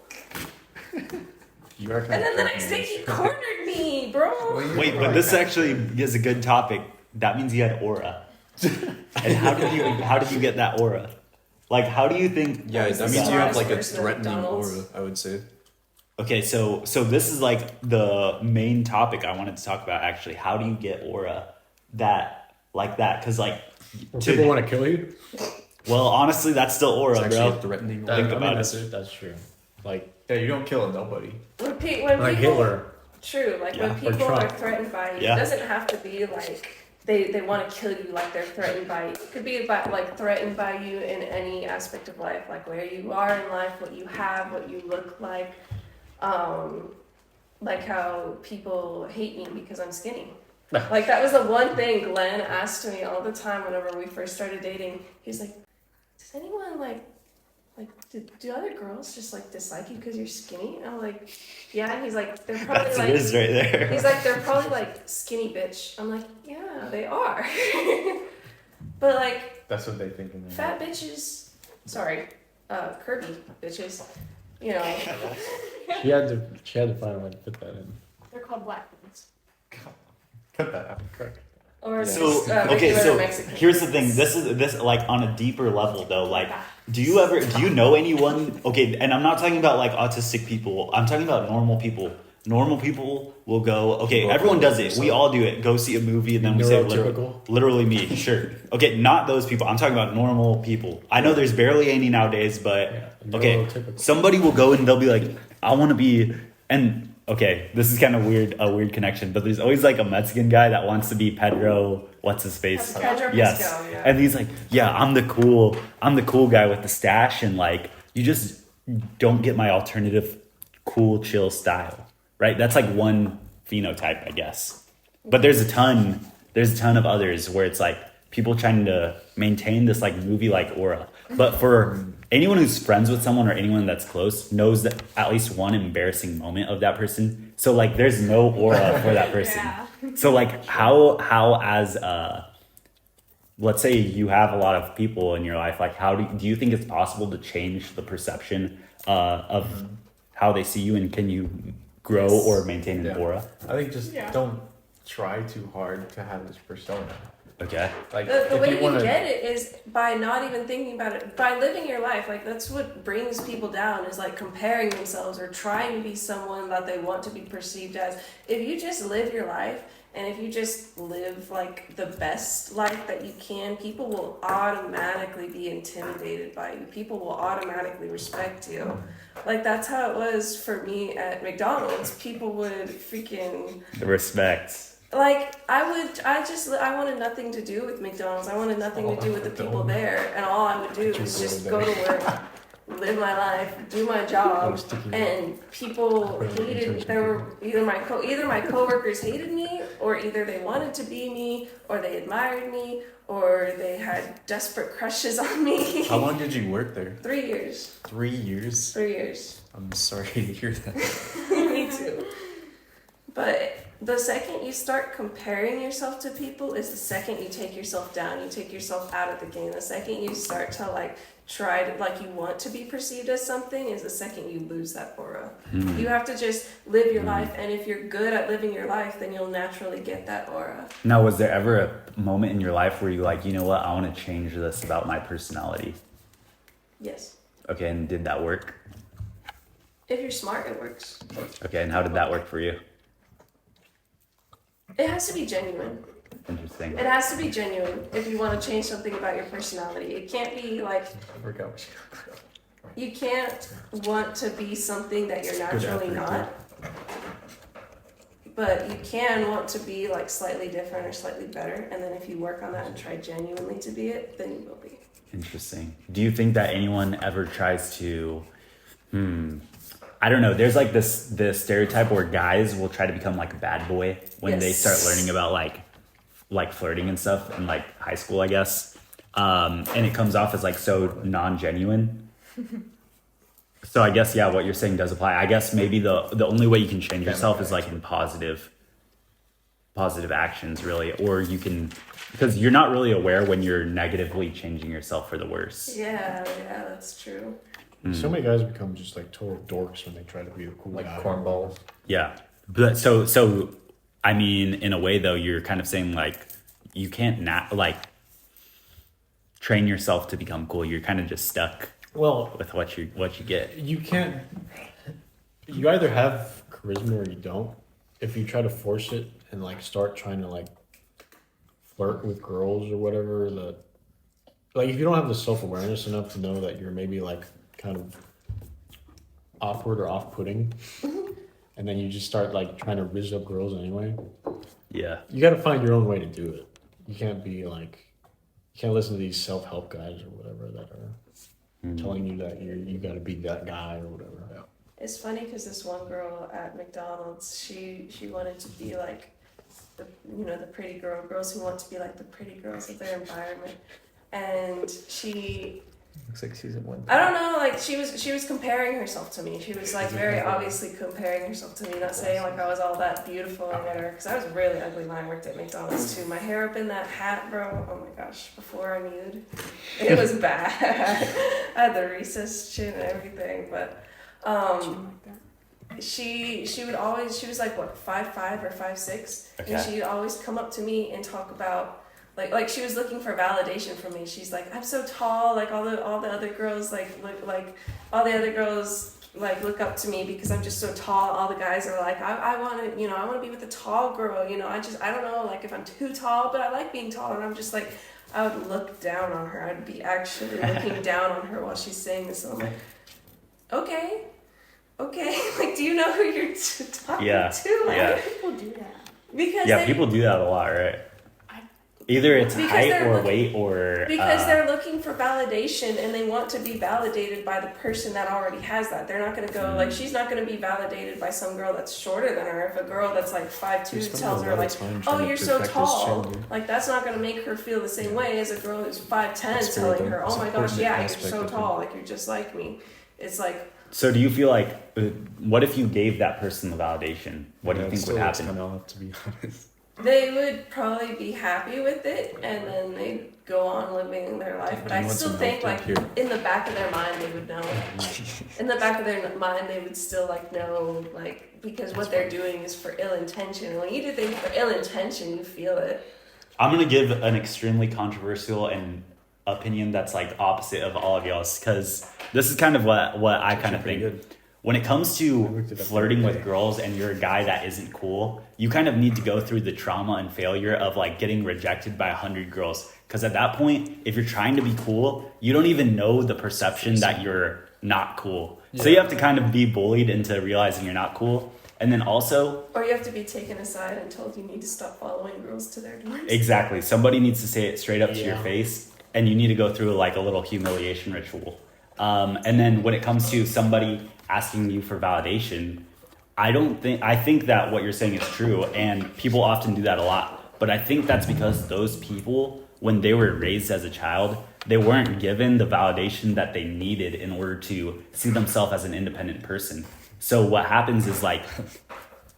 C: You are
D: And then the next day he cornered me, bro.
A: Wait, but this actually is a good topic. That means he had aura. And how did you get that aura? Like, how do you think?
B: Yeah,
D: He's
B: that
D: the
B: means you have like a
D: smartest person at
B: threatening
D: McDonald's.
B: aura, I would say.
A: Okay, so this is like the main topic I wanted to talk about. Actually, how do you get aura like that? Because like,
E: Well, people want to kill you.
A: well, honestly, that's still aura,
B: It's actually a
A: bro.
B: threatening
A: Think
B: aura.
A: about
E: that's,
A: it.
E: that's true. Like
C: Yeah, you don't kill a nobody.
D: When
E: like
D: people,
E: Hitler.
D: true, like
A: Yeah.
D: when
E: Or
D: people are
E: Trump.
D: threatened by you,
A: Yeah.
D: it doesn't have to be like they want to kill you like they're threatened by you. It could be about like threatened by you in any aspect of life, like where you are in life, what you have, what you look like. Like how people hate me because I'm skinny. Like that was the one thing Glenn asked me all the time whenever we first started dating. He was like, does anyone like like, do other girls just like dislike you because you're skinny? And I'm like, yeah. And he's like, they're probably
A: That's
D: like,
A: it is right there.
D: he's like, they're probably like skinny bitch. I'm like, yeah, they are. But like,
C: That's what they think in their
D: fat bitches, sorry, curvy bitches, you know,
E: She had to find a way to fit that in.
F: They're called black ones.
C: Cut that out. Correct.
D: or
A: So
D: just,
A: okay,
D: regular
A: so
D: Mexican.
A: here's the thing. This is like on a deeper level though. Like, do you know anyone? Okay, and I'm not talking about like autistic people. I'm talking about normal people. Normal people will go. Okay, everyone does it. We all do it. Go see a movie and then we say
E: Neurotypical?
A: literally me. Sure. Okay, not those people. I'm talking about normal people. I know there's barely any nowadays, but
E: Yeah,
A: okay,
E: neurotypical.
A: somebody will go and they'll be like, I want to be and. Okay, this is kind of a weird connection, but there's always like a Mexican guy that wants to be Pedro. What's his face?
D: Pedro
A: Yes,
D: Pascal, yeah.
A: and he's like, yeah, I'm the cool guy with the stash, and like, you just don't get my alternative, cool, chill style, right? That's like one phenotype, I guess. But there's a ton of others where it's like people trying to maintain this like movie-like aura. But for anyone who's friends with someone or anyone that's close knows that at least one embarrassing moment of that person. So like, there's no aura for that person.
F: Yeah.
A: So like, how as let's say you have a lot of people in your life, like how do you think it's possible to change the perception of how they see you, and can you grow or maintain an
C: Yeah.
A: aura?
C: I think just
F: Yeah.
C: don't try too hard to have this persona.
A: Okay.
C: Like
D: The
C: if
D: way
C: you
D: you
C: want to,
D: get it is by not even thinking about it, by living your life. Like, that's what brings people down, is like comparing themselves or trying to be someone that they want to be perceived as. If you just live your life, and if you just live like the best life that you can, people will automatically be intimidated by you. People will automatically respect you. Like, that's how it was for me at McDonald's. People would freaking
A: The respect.
D: like, I wanted nothing to do with McDonald's. I wanted nothing to do with the people there, and all I would do was just go to work, live my life, do my job, and people hated. There were either my coworkers hated me, or either they wanted to be me, or they admired me, or they had desperate crushes on me.
B: How long did you work there?
D: 3 years.
B: 3 years.
D: 3 years.
B: I'm sorry to hear that.
D: Me too. But the second you start comparing yourself to people is the second you take yourself down. You take yourself out of the game. The second you start to like try to, like, you want to be perceived as something is the second you lose that aura. You have to just live your life, and if you're good at living your life, then you'll naturally get that aura.
A: Now, was there ever a moment in your life where you're like, you know what, I want to change this about my personality?
D: Yes.
A: Okay, and did that work?
D: If you're smart, it works.
A: Okay, and how did that work for you?
D: It has to be genuine.
A: Interesting.
D: It has to be genuine if you want to change something about your personality. It can't be like,
C: work out.
D: you can't want to be something that you're naturally not. But you can want to be like slightly different or slightly better. And then if you work on that and try genuinely to be it, then you will be.
A: Interesting. Do you think that anyone ever tries to, I don't know, there's like this stereotype where guys will try to become like a bad boy when they start learning about like flirting and stuff in like high school, I guess. And it comes off as like so non-genuine. So I guess, yeah, what you're saying does apply. I guess maybe the only way you can change yourself is like in positive actions, really. Or you can, because you're not really aware when you're negatively changing yourself for the worse.
D: Yeah, that's true.
E: So many guys become just like total dorks when they try to be a cool
C: Like
E: guy.
C: cornballs.
A: Yeah. But so I mean, in a way though, you're kind of saying like you can't like train yourself to become cool. You're kind of just stuck with what you get.
E: You can't. You either have charisma or you don't. If you try to force it and like start trying to like flirt with girls or whatever, like if you don't have the self-awareness enough to know that you're maybe like kind of awkward or off-putting, and then you just start like trying to rizz up girls anyway,
A: Yeah.
E: you got to find your own way to do it. You can't be like, you can't listen to these self-help guys or whatever that are telling you that you got to be that guy or whatever. Yeah.
D: It's funny because this one girl at McDonald's, she wanted to be like the pretty girls who want to be like the pretty girls of their environment, and she
C: Looks like she's in one.
D: I don't know, like she was comparing herself to me. She was like very obviously comparing herself to me, not saying like I was all that beautiful or whatever. Because I was really ugly when I worked at McDonald's too. My hair up in that hat, bro. Oh my gosh, before I mewed, it was bad. I had the recessed chin and everything, but she was like what 5'5" or 5'6",
A: Okay.
D: and she'd always come up to me and talk about. Like she was looking for validation from me. She's like, I'm so tall. Like all the other girls look up to me because I'm just so tall. All the guys are like, I want to be with a tall girl. I don't know like if I'm too tall, but I like being tall. And I'm just like, I would look down on her. I'd be actually looking down on her while she's saying this. And I'm like, okay. Like, do you know who you're talking to? Like,
A: Yeah.
F: People do that.
D: Because
A: People do that a lot, right? Either it's
D: Because
A: height
D: they're
A: or
D: looking-
A: weight or
D: Because they're looking for validation and they want to be validated by the person that already has that. They're not going to go, like, she's not going to be validated by some girl that's shorter than her. If a girl that's like 5'2" tells her, like, oh, you're so tall, like, that's not going to make her feel the same way as a girl who's 5'10" telling her, oh my gosh, yeah, you're so tall, like, you're just like me. It's like.
A: So do you feel like, what if you gave that person the validation? What do you think would happen?
B: Kind of off, to be honest.
D: They would probably be happy with it, and then they'd go on living their life. But
B: Do you
D: I
B: want
D: still
B: some
D: think,
B: milk
D: like,
B: here?
D: in the back of their mind, they would know. In the back of their mind, they would still, like, know, like, because what they're doing is for ill intention. And when you do things for ill intention, you feel it.
A: I'm going to give an extremely controversial and opinion that's like opposite of all of y'all's, because this is kind of what I kind of think.
B: Good.
A: When it comes to
E: looked it up
A: flirting
E: the other
A: with
E: day.
A: girls and you're a guy that isn't cool, you kind of need to go through the trauma and failure of like getting rejected by 100 girls. Because at that point, if you're trying to be cool, you don't even know the perception that you're not cool. So you have to kind of be bullied into realizing you're not cool. And then also,
D: Or you have to be taken aside and told you need to stop following girls to their dorms.
A: exactly, somebody needs to say it straight up to your
E: Yeah.
A: face, and you need to go through like a little humiliation ritual. And then when it comes to somebody asking you for validation, I think that what you're saying is true, and people often do that a lot. But I think that's because those people, when they were raised as a child, they weren't given the validation that they needed in order to see themselves as an independent person. So what happens is like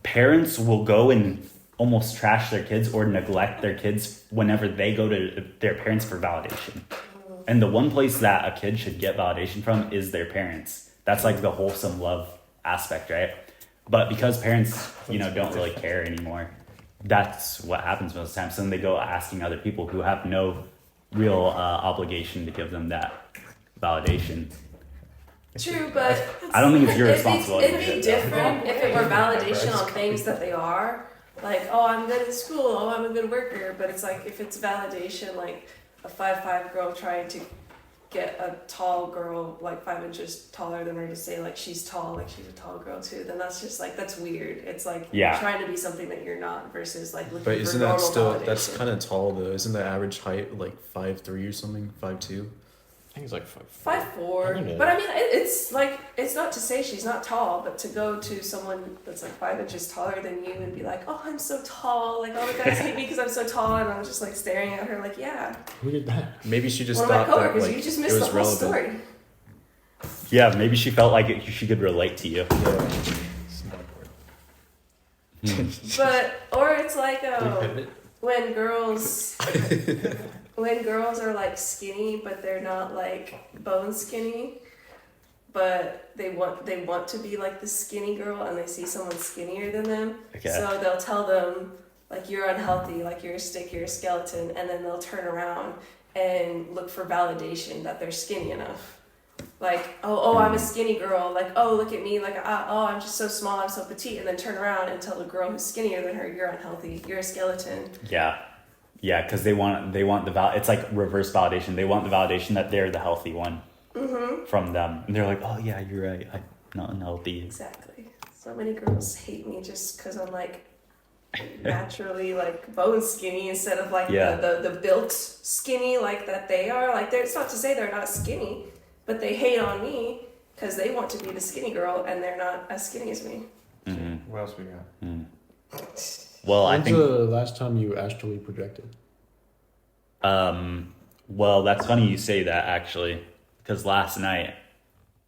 A: parents will go and almost trash their kids or neglect their kids whenever they go to their parents for validation. And the one place that a kid should get validation from is their parents. That's like the wholesome love aspect, right? But because parents, don't really care anymore, that's what happens most of the time. So then they go asking other people who have no real obligation to give them that validation.
D: True, but
A: I don't think it's your responsibility.
D: It'd be different if it were validation on things that they are. Like, oh, I'm good at school. Oh, I'm a good worker. But it's like if it's validation, like a 5'5" girl trying to get a tall girl like 5 inches taller than her to say like she's tall, like she's a tall girl too. Then that's just like that's weird. It's like you're trying to be something that you're not versus like looking
B: But
D: for
B: isn't
D: normal
B: that still
D: validation.
B: that's kind of tall though? Isn't the average height like 5'3" or something? 5'2"?
E: I think it's like
D: 5'4",
E: I don't know.
D: but I mean, it's like it's not to say she's not tall, but to go to someone that's like 5 inches taller than you and be like, "Oh, I'm so tall," like all the guys hate me because I'm so tall, and I'm just like staring at her like, "Yeah."
E: Who did that?
B: Maybe she just
D: One of my
B: thought that
D: coworkers,
B: like
D: you just
B: it
D: missed
B: was
D: the whole
B: relevant.
D: story.
A: Yeah, maybe she felt like she could relate to you.
D: But or it's like
C: Pivot.
D: when girls are like skinny, but they're not like bone skinny, but they want to be like the skinny girl, and they see someone skinnier than them.
A: Okay.
D: So they'll tell them like you're unhealthy, like you're a stick, you're a skeleton, and then they'll turn around and look for validation that they're skinny enough. Like, oh, I'm a skinny girl. Like, oh, look at me. Like, oh, I'm just so small. I'm so petite. And then turn around and tell the girl who's skinnier than her, you're unhealthy. You're a skeleton.
A: Yeah, because they want the it's like reverse validation. They want the validation that they're the healthy one from them, and they're like, oh yeah, you're right. I'm not unhealthy.
D: Exactly. So many girls hate me just because I'm like naturally like bone skinny instead of like the built skinny like that they are. Like, it's not to say they're not skinny, but they hate on me because they want to be the skinny girl and they're not as skinny as me.
A: Mm-hmm.
C: What else we got?
A: Well, I
E: When's
A: think.
E: the last time you astrally projected?
A: Well, that's funny you say that actually, because last night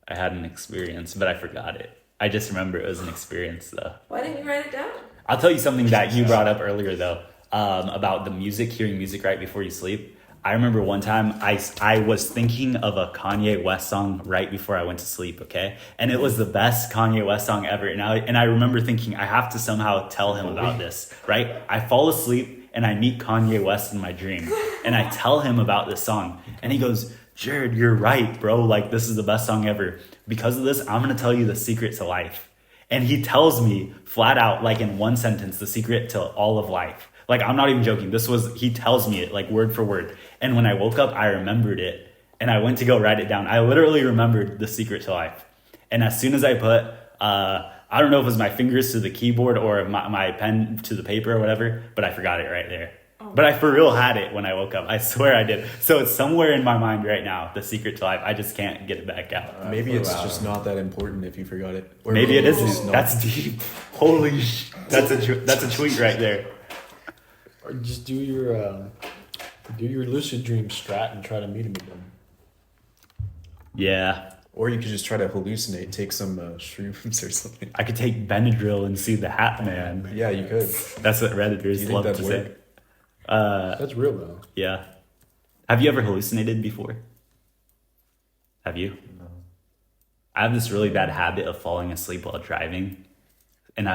A: I had an experience, but I forgot it. I just remember it was an experience though.
D: Why didn't you write it down?
A: I'll tell you something that you brought up earlier though, about the music, hearing music right before you sleep. I remember one time I was thinking of a Kanye West song right before I went to sleep, okay? And it was the best Kanye West song ever. And I remember thinking, I have to somehow tell him about this, right? I fall asleep and I meet Kanye West in my dream. And I tell him about this song. And he goes, Jared, you're right, bro. Like, this is the best song ever. Because of this, I'm going to tell you the secret to life. And he tells me flat out, like in one sentence, the secret to all of life. Like, I'm not even joking. He tells me it like word for word. And when I woke up, I remembered it and I went to go write it down. I literally remembered the secret to life. And as soon as I put, I don't know if it was my fingers to the keyboard or my pen to the paper or whatever, but I forgot it right there. Oh. But I for real had it when I woke up. I swear I did. So it's somewhere in my mind right now, the secret to life. I just can't get it back out.
B: Maybe it's just not that important if you forgot it. Or
A: maybe it isn't. That's deep. Holy sh! That's a tweet right there.
E: Or just do your lucid dream strat and try to meet him again.
A: Yeah.
B: Or you could just try to hallucinate, take some shrooms or something.
A: I could take Benadryl and see the Hat Man.
B: Yeah, you could.
A: That's what Redditors love to say.
E: That's real though.
A: Yeah. Have you ever hallucinated before? Have you?
C: No.
A: I have this really bad habit of falling asleep while driving. And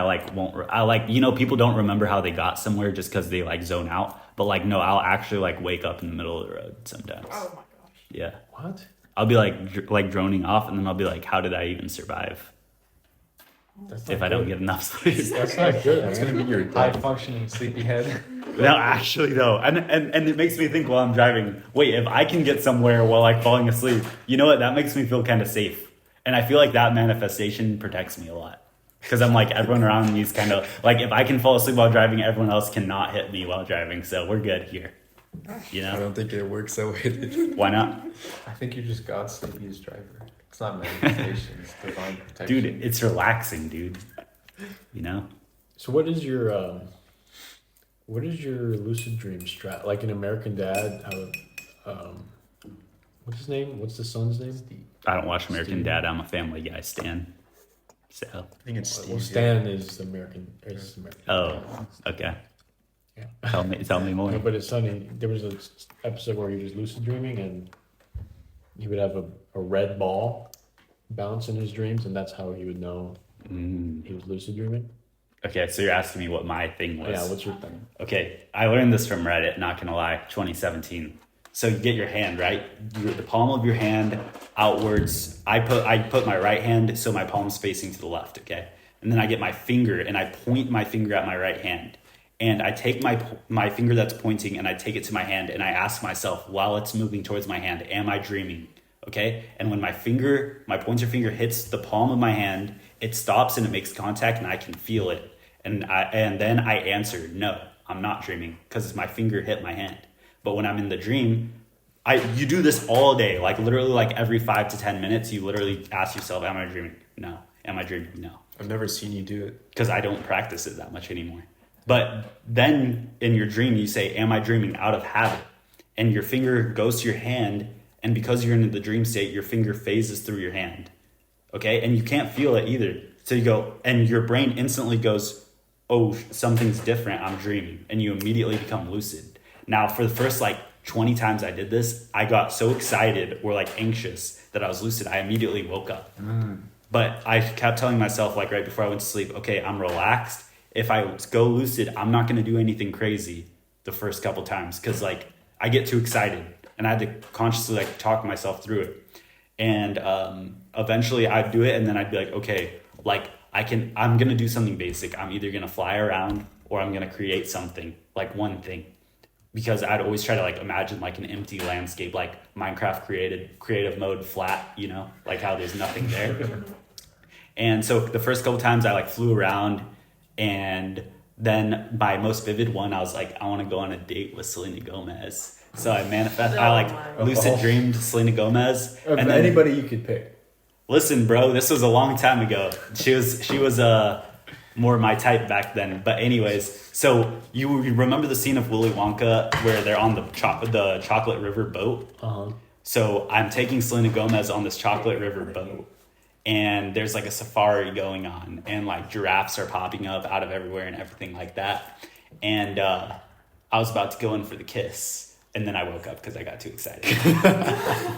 A: people don't remember how they got somewhere just because they like zone out. But like, no, I'll actually like wake up in the middle of the road sometimes.
F: Oh my gosh.
A: Yeah.
E: What?
A: I'll be like droning off and then I'll be like, how did I even survive? If I don't get enough sleep.
E: That's not good.
C: That's gonna be your high functioning sleepyhead.
A: No, actually though. And it makes me think while I'm driving, wait, if I can get somewhere while like falling asleep, you know what? That makes me feel kind of safe. And I feel like that manifestation protects me a lot. Because I'm like, everyone around me is kind of like, if I can fall asleep while driving, everyone else cannot hit me while driving. So we're good here. You know?
B: I don't think it works that way.
A: Why not?
C: I think you're just God's sleepiest driver. It's not manifestation, it's divine protection.
A: Dude, it's relaxing, dude. You know?
E: So what is your lucid dream strat? Like in American Dad, what's his name? What's the son's name? Steve.
A: I don't watch American
E: Steve.
A: Dad. I'm a Family Guy stan. So.
B: I think it's Steve.
E: Well, Stan is American.
A: Oh, okay.
E: Yeah.
A: Tell me more.
E: No, but it's funny. There was an episode where he was lucid dreaming, and he would have a red ball bounce in his dreams, and that's how he would know he was lucid dreaming.
A: Okay, so you're asking me what my thing was.
E: Yeah, what's your thing?
A: Okay, I learned this from Reddit, not gonna lie, 2017. So you get your hand, right? The palm of your hand outwards. I put my right hand so my palm's facing to the left, okay? And then I get my finger and I point my finger at my right hand. And I take my finger that's pointing and I take it to my hand and I ask myself while it's moving towards my hand, am I dreaming? Okay? And when my pointer finger hits the palm of my hand, it stops and it makes contact and I can feel it. And then I answer, no, I'm not dreaming because my finger hit my hand. But when I'm in the dream, you do this all day, like literally like every 5 to 10 minutes, you literally ask yourself, am I dreaming? No. Am I dreaming? No.
B: I've never seen you do it.
A: Because I don't practice it that much anymore. But then in your dream, you say, am I dreaming out of habit? And your finger goes to your hand. And because you're in the dream state, your finger phases through your hand. Okay? And you can't feel it either. So you go, and your brain instantly goes, oh, something's different. I'm dreaming. And you immediately become lucid. Now, for the first 20 times I did this, I got so excited or anxious that I was lucid. I immediately woke up. But I kept telling myself right before I went to sleep, okay, I'm relaxed. If I go lucid, I'm not going to do anything crazy the first couple times because I get too excited and I had to consciously talk myself through it. And eventually I'd do it and then I'd be okay, I'm going to do something basic. I'm either going to fly around or I'm going to create something, one thing. Because I'd always try to imagine an empty landscape, like Minecraft creative mode flat, how there's nothing there. And so the first couple times I flew around, and then my most vivid one, I was I want to go on a date with Selena Gomez. So I lucid dreamed Selena Gomez.
E: And
A: then,
E: anybody you could pick.
A: Listen, bro, this was a long time ago. She was more my type back then. But anyways, so you remember the scene of Willy Wonka where they're on the chocolate river boat?
E: Uh-huh.
A: So I'm taking Selena Gomez on this chocolate river boat, and there's like a safari going on, and like giraffes are popping up out of everywhere and everything like that. And I was about to go in for the kiss, and then I woke up because I got too excited.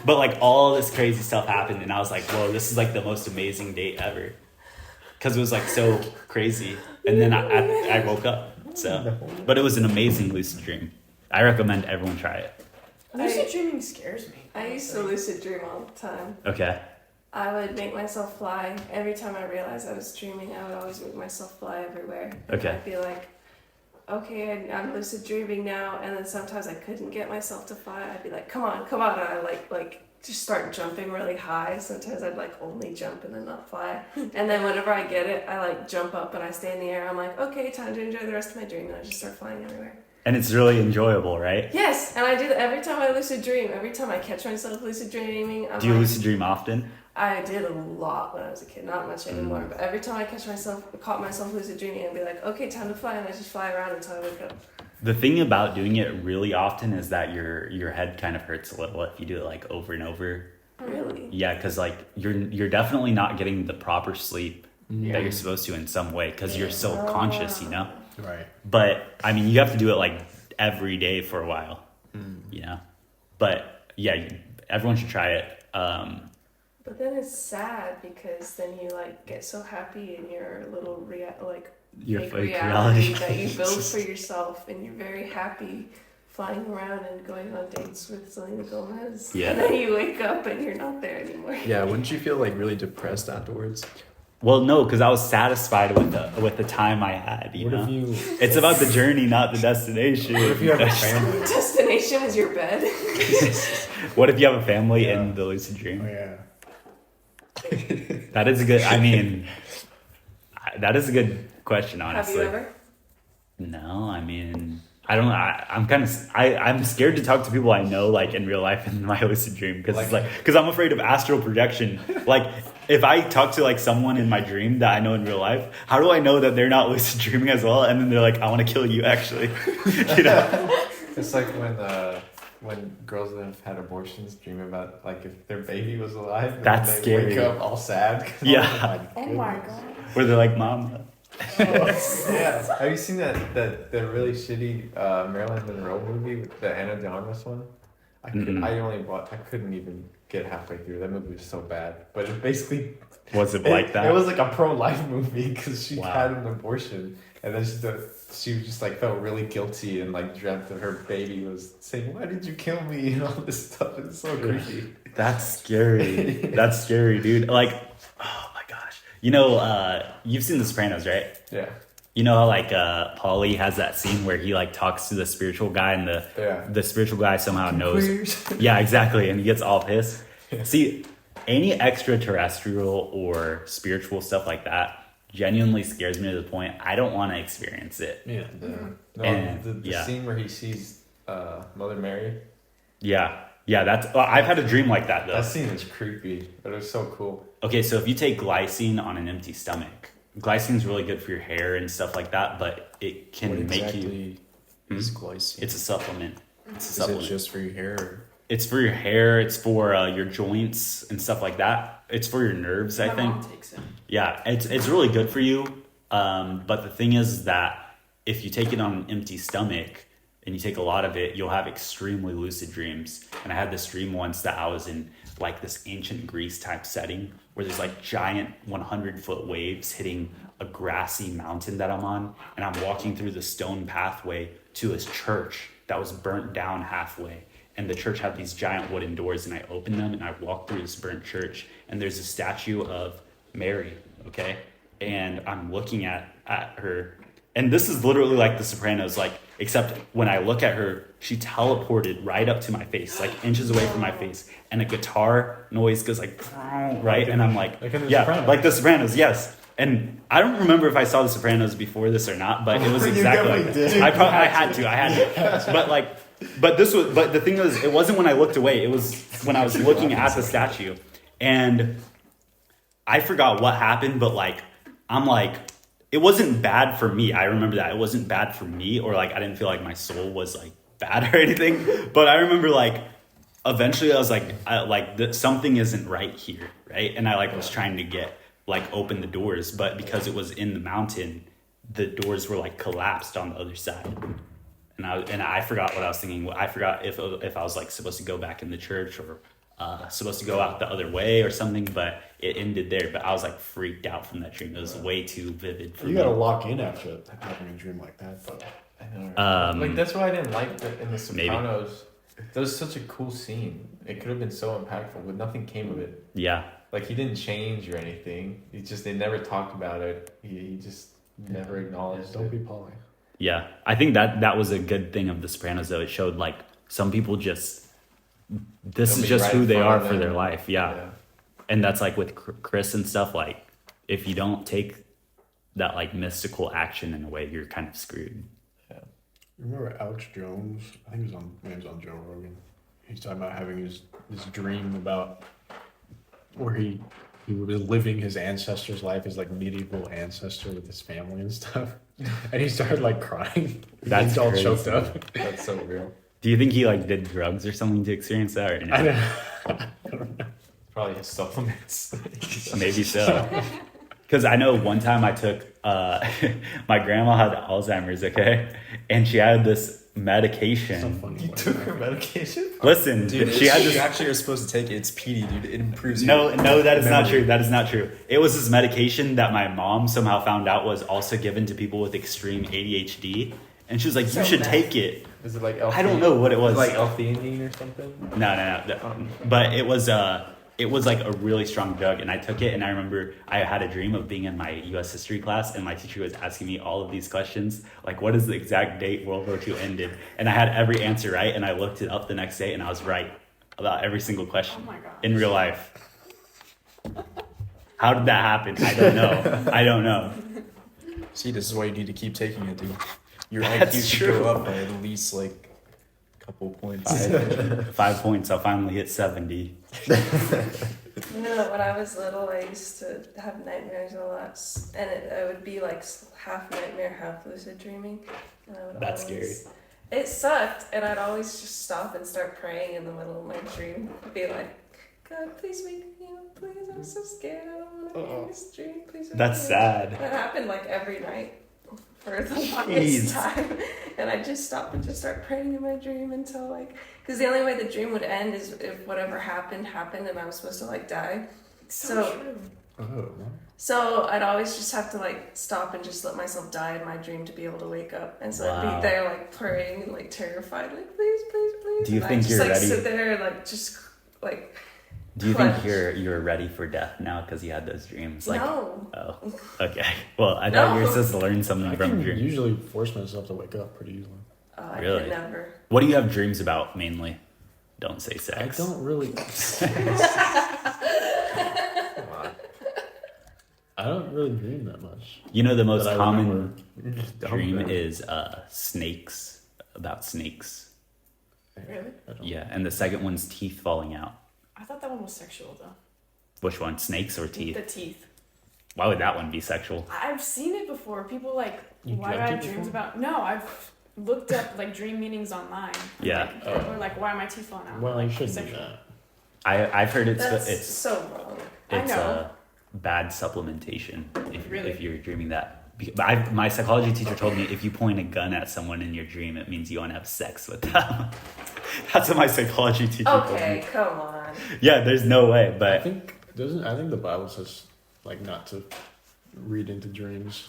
A: But like all this crazy stuff happened, and I was like, whoa, this is like the most amazing date ever. Because it was like so crazy. And then I woke up. So, but it was an amazing lucid dream. I recommend everyone try it.
F: Lucid dreaming scares me.
D: I used to lucid dream all the time.
A: Okay.
D: I would make myself fly. Every time I realized I was dreaming, I would always make myself fly everywhere.
A: Okay.
D: I'd be like, okay, I'm lucid dreaming now. And then sometimes I couldn't get myself to fly. I'd be like, come on. And I like just start jumping really high. Sometimes I'd like only jump and then not fly. And then whenever I get it, I like jump up and I stay in the air. I'm like, okay, time to enjoy the rest of my dream. And I just start flying everywhere.
A: And it's really enjoyable, right?
D: Yes, and I do that every time I lucid dream. Every time I catch myself lucid dreaming,
A: Do you lucid dream often?
D: I did a lot when I was a kid, not much anymore. But every time I caught myself lucid dreaming, I'd be like, okay, time to fly, and I just fly around until I wake up.
A: The thing about doing it really often is that your head kind of hurts a little if you do it like over and over.
D: Really?
A: Yeah, because like you're definitely not getting the proper sleep that you're supposed to in some way because you're so conscious, you know.
E: Right.
A: But I mean, you have to do it like every day for a while, you know. But yeah, everyone should try it.
D: But then it's sad because then you like get so happy in your little
A: Your
D: fake
A: fake
D: reality
A: reality.
D: that you build for yourself, and you're very happy flying around and going on dates with Selena Gomez.
A: Yeah.
D: And then you wake up and you're not there anymore.
B: Yeah, wouldn't you feel like really depressed afterwards?
A: Well, no, because I was satisfied with the time I had. You
E: What
A: know,
E: if you?
A: it's about the journey, not the destination.
E: What if you have a family?
D: Destination is your bed.
A: What if you have a family
E: Yeah.
A: in the lucid dream?
E: Oh yeah.
A: That is a good. I mean, that is a good question. Honestly,
D: Have you ever?
A: No, I mean, I don't. I'm scared to talk to people I know like in real life in my lucid dream because I'm afraid of astral projection. Like, if I talk to like someone in my dream that I know in real life, how do I know that they're not lucid dreaming as well? And then they're like, I want to kill you, actually. You know?
C: It's like when girls that have had abortions dream about like if their baby was alive. And
A: That's
C: they
A: scary.
C: Wake up all sad.
A: Yeah.
F: Oh my god.
A: Where they're like, Mom.
C: Yeah. Have you seen that really shitty Marilyn Monroe movie, the Anna de Armas one? I couldn't even get halfway through. That movie was so bad. But it basically
A: Was it like that?
C: It was like a pro-life movie because she
A: Wow.
C: had an abortion, and then she just like felt really guilty and like dreamt that her baby was saying, "Why did you kill me?" and all this stuff. It's so creepy.
A: That's scary. That's scary, dude. Like, oh my gosh. You know, you've seen The Sopranos, right?
C: Yeah.
A: You know how like Paulie has that scene where he like talks to the spiritual guy and the spiritual guy somehow knows. Yeah, exactly. And he gets all pissed.
C: Yeah.
A: See, any extraterrestrial or spiritual stuff like that genuinely scares me to the point I don't want to experience it.
E: Yeah.
C: The scene where he sees Mother Mary.
A: Yeah. Yeah, I've had a dream like that though.
C: That scene is creepy, but it was so cool.
A: Okay, so if you take glycine on an empty stomach, glycine is really good for your hair and stuff like that, but it can
B: What
A: make
B: exactly
A: you.
B: is glycine?
A: It's a supplement.
B: Is it just for your hair? Or?
A: It's for your hair. It's for your joints and stuff like that. It's for your nerves, I
F: My
A: think.
F: mom takes it.
A: Yeah, it's really good for you. But the thing is that if you take it on an empty stomach and you take a lot of it, you'll have extremely lucid dreams. And I had this dream once that I was in like this ancient Greece type setting where there's like giant 100-foot waves hitting a grassy mountain that I'm on. And I'm walking through the stone pathway to a church that was burnt down halfway. And the church had these giant wooden doors, and I opened them and I walked through this burnt church, and there's a statue of Mary, okay? And I'm looking at her, and this is literally like The Sopranos, like, except when I look at her, she teleported right up to my face, like inches away from my face, and a guitar noise goes like, right? And I'm like
E: Like in The
A: yeah,
E: Sopranos.
A: like The Sopranos, yes. And I don't remember if I saw The Sopranos before this or not, but it was
C: You
A: exactly like
C: definitely
A: that.
C: did.
A: I had to. But the thing was, it wasn't when I looked away. It was when I was looking at the statue, and I forgot what happened. But like, I'm like, it wasn't bad for me. I remember that it wasn't bad for me, or like I didn't feel like my soul was like bad or anything. But I remember like, eventually I was like, something isn't right here, right? And I was trying to get open the doors, but because it was in the mountain, the doors were collapsed on the other side. And I forgot what I was thinking. I forgot if I was supposed to go back in the church or supposed to go out the other way or something, but it ended there. But I was freaked out from that dream. It was way too vivid for me.
E: You gotta lock in after having a dream like that, though.
C: I know. Right? That's why I didn't like in the Sopranos.
A: Maybe.
C: That was such a cool scene. It could have been so impactful, but nothing came of it.
A: Yeah.
C: He didn't change or anything. They never talked about it. He just never acknowledged
E: Don't
C: it.
E: be Polly.
A: Yeah, I think that was a good thing of The Sopranos, though. It showed some people just this is just
C: right
A: who
C: in
A: they
C: front
A: are
C: of
A: for
C: them.
A: their life. Yeah, and that's with Chris and stuff. If you don't take that mystical action in a way, you're kind of screwed.
C: Yeah.
E: Remember Alex Jones? I think he was on Joe Rogan. He's talking about having this dream about where he was living his ancestor's life, his medieval ancestor with his family and stuff. And he started crying.
A: That's
E: He's all
A: crazy.
E: choked up.
C: That's so real.
A: Do you think he did drugs or something to experience that, or no?
E: I don't know.
C: Probably his supplements.
A: Maybe so. Because I know one time I took my grandma had Alzheimer's, okay, and she had this medication.
E: So funny.
C: You took her medication?
A: Listen,
B: Dude,
A: she had
B: you
A: this.
B: actually are supposed to take it. It's PD, dude. It improves your
A: No, that is not
B: memory.
A: true. That is not true. It was this medication that my mom somehow found out was also given to people with extreme ADHD, and she was like, "You should take it."
C: Is it
A: I don't know what it was.
C: L-theanine or something?
A: No. But it was a really strong drug, and I took it, and I remember I had a dream of being in my U.S. history class, and my teacher was asking me all of these questions, what is the exact date World War II ended? And I had every answer right, and I looked it up the next day, and I was right about every single question
F: Oh my gosh.
A: in real life. How did that happen? I don't know.
B: See, this is why you need to keep taking it, dude. Your
A: That's
B: IQ should
A: true.
B: go up by at least a couple points.
A: 5 points, I'll finally hit 70.
D: When I was little, I used to have nightmares a lot, and it would be half nightmare, half lucid dreaming. And I would
A: That's
D: always, It sucked, and I'd always just stop and start praying in the middle of my dream. I'd be like, God, please wake me up, please. I'm so scared. I don't want to be in this dream. Please wake
A: That's
D: me up."
A: sad.
D: That happened every night for the longest
A: Jeez.
D: time, and I just stop and just start praying in my dream until because the only way the dream would end is if whatever happened, and I was supposed to die. So
F: true.
E: Oh,
D: So I'd always just have to stop and just let myself die in my dream to be able to wake up. And so I'd
A: Wow.
D: be there praying and terrified, please, please, please.
A: Do you
D: and
A: think
D: I just
A: you're ready?
D: sit there
A: Do you think
D: clench.
A: you're ready for death now because you had those dreams?
D: No.
A: Oh, okay. Well, I thought you were
D: No.
A: supposed to learn something
E: I
A: from
E: can
A: dreams.
E: usually force myself to wake up pretty easily.
D: I
A: Really?
D: could never.
A: What do you have dreams about mainly? Don't say
E: I
A: sex.
E: don't really. I don't really dream that much.
A: You know, the most
E: That I
A: common
E: remember.
A: dream is snakes, about snakes.
F: Really?
E: I don't-
A: Yeah, and the second one's teeth falling out.
F: I thought that one was sexual though.
A: Which one, snakes or teeth?
F: The teeth.
A: Why would that one be sexual?
F: I've seen it before. People
E: You
F: why do I
E: dreamt
F: have
E: it
F: dreams
E: before?
F: about? No, I've looked up dream meanings online. And,
A: Yeah.
F: people are why are my teeth falling out?
E: Well, you should do
F: sexual.
E: that.
A: I've heard
D: That's
A: it's
D: so wrong.
F: I
A: it's
F: know.
A: bad supplementation
F: Really?
A: if you're dreaming that. But my psychology teacher told me if you point a gun at someone in your dream, it means you want to have sex with them. That's what my psychology teacher told
D: Okay,
A: me.
D: come on.
A: Yeah, there's no way,
E: I
A: but
E: think the Bible says not to read into dreams.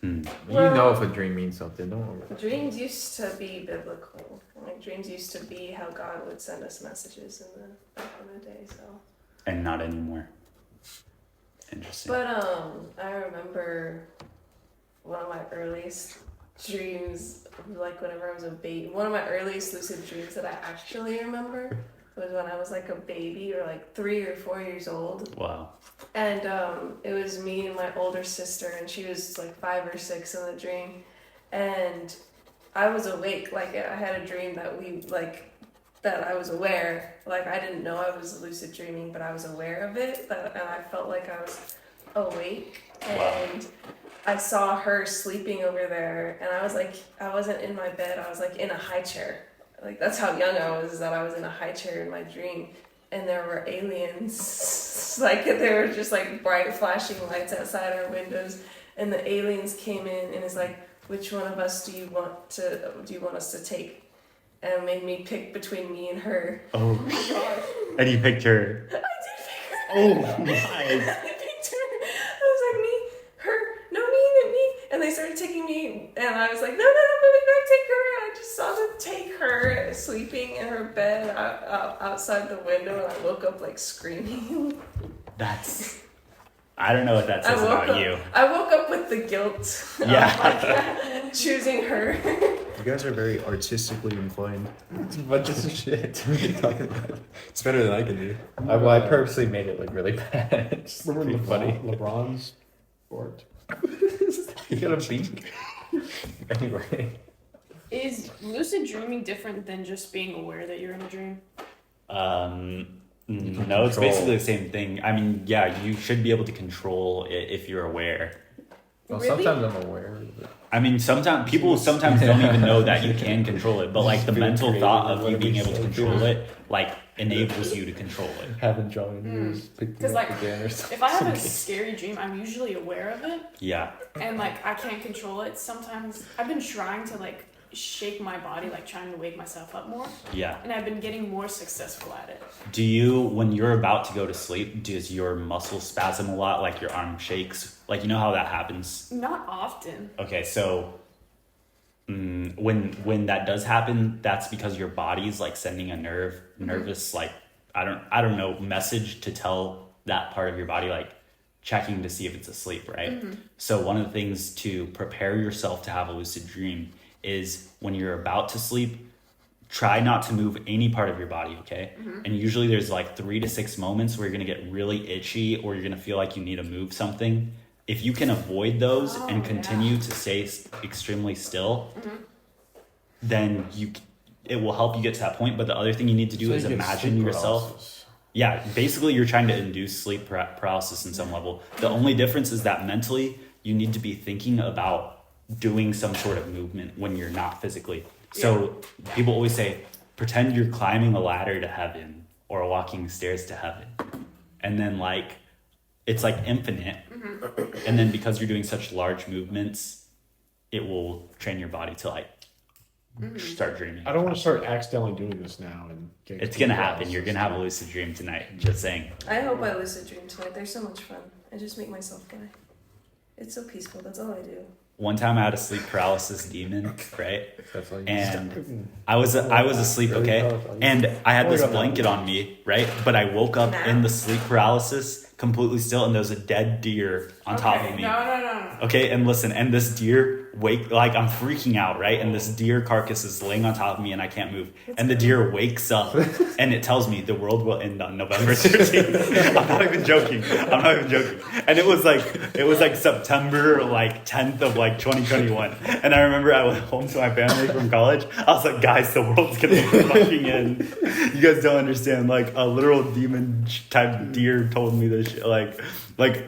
A: hmm.
C: You know if a dream means something, don't worry.
D: Dreams used to be biblical. Dreams used to be how God would send us messages back in the day. So.
A: And not anymore. Interesting.
D: But I remember one of my earliest dreams, whenever I was a baby. One of my earliest lucid dreams that I actually remember was when I was a baby or 3 or 4 years old,
A: Wow.
D: and it was me and my older sister, and she was 5 or 6 in the dream, and I was awake. I had a dream that that I was aware. I didn't know I was lucid dreaming, but I was aware of it, and I felt like I was awake. And I saw her sleeping over there, and I was I wasn't in my bed, I was in a high chair. like that's how young I was, is that I was in a high chair in my dream and there were aliens, like there were just like bright flashing lights outside our windows, and the aliens came in and it's like, which one of us do you want us to take? And made me pick between me and her.
A: Oh
F: my God.
A: And you picked her.
D: I did pick her.
A: Oh my.
D: I picked her. I was like, me, her, no, me. And they started taking me, and I was like, no, take her. And I just saw them take her sleeping in her bed outside the window, and I woke up like screaming.
A: That's, I don't know what that says about you.
D: I woke up with the guilt of like, choosing her.
B: You guys are very artistically inclined.
C: It's a bunch of shit. What are you talking about?
B: It's better than I can do.
C: I purposely made it look really bad. It's
E: Remember
C: pretty funny.
E: LeBron's sport?
C: You got a beak. Anyway.
F: Is lucid dreaming different than just being aware that you're in a dream?
A: No, it's basically the same thing. I mean, yeah, you should be able to control it if you're aware.
C: Well,
F: Really?
C: sometimes I'm aware of it.
A: I mean, people sometimes don't even know that you can control it, but like the mental thought of you being able to control it, like enables you to control it.
C: Having John and pick me
F: Because
C: up
F: like,
C: again or something.
F: if I have a scary dream, I'm usually aware of it,
A: Yeah.
F: and like I can't control it. Sometimes I've been trying to like shake my body, like trying to wake myself up more,
A: Yeah.
F: and I've been getting more successful at it.
A: Do you, when you're about to go to sleep, does your muscle spasm a lot, like your arm shakes? Like, you know how that happens?
F: Not often.
A: Okay, so when that does happen, that's because your body's like sending a nervous, like, I don't know, message to tell that part of your body, like checking to see if it's asleep, right?
F: Mm-hmm.
A: So one of the things to prepare yourself to have a lucid dream is when you're about to sleep, try not to move any part of your body, okay?
F: Mm-hmm.
A: And usually there's like 3 to 6 moments where you're gonna get really itchy or you're gonna feel like you need to move something. If you can avoid those and continue to stay extremely still, then it will help you get to that point. But the other thing you need to do is imagine yourself. Yeah, basically you're trying to induce sleep paralysis in some level. The only difference is that mentally you need to be thinking about doing some sort of movement when you're not physically. So people always say, pretend you're climbing a ladder to heaven or walking stairs to heaven. And then like, it's like infinite. And then because you're doing such large movements, it will train your body to like start dreaming.
E: I don't want to start accidentally doing this now. And
A: It's going to happen. You're going to have a lucid dream tonight. Just saying.
D: I hope I lucid dream tonight. They're so much fun. I just make myself fly. It's so peaceful. That's all I do.
A: One time I had a sleep paralysis demon, right?
C: That's all you
A: And I was asleep, okay? And I had this blanket on me, right? But I woke up in the sleep paralysis, completely still, and there was a dead deer on top of me.
F: No.
A: Okay, and listen, and this deer I'm freaking out, right? And this deer carcass is laying on top of me and I can't move. And the deer wakes up and it tells me the world will end on November 13th. I'm not even joking. And it was like September 10th of 2021. And I remember I went home to my family from college. I was like, guys, the world's gonna fucking end. You guys don't understand. Like a literal demon type deer told me this shit.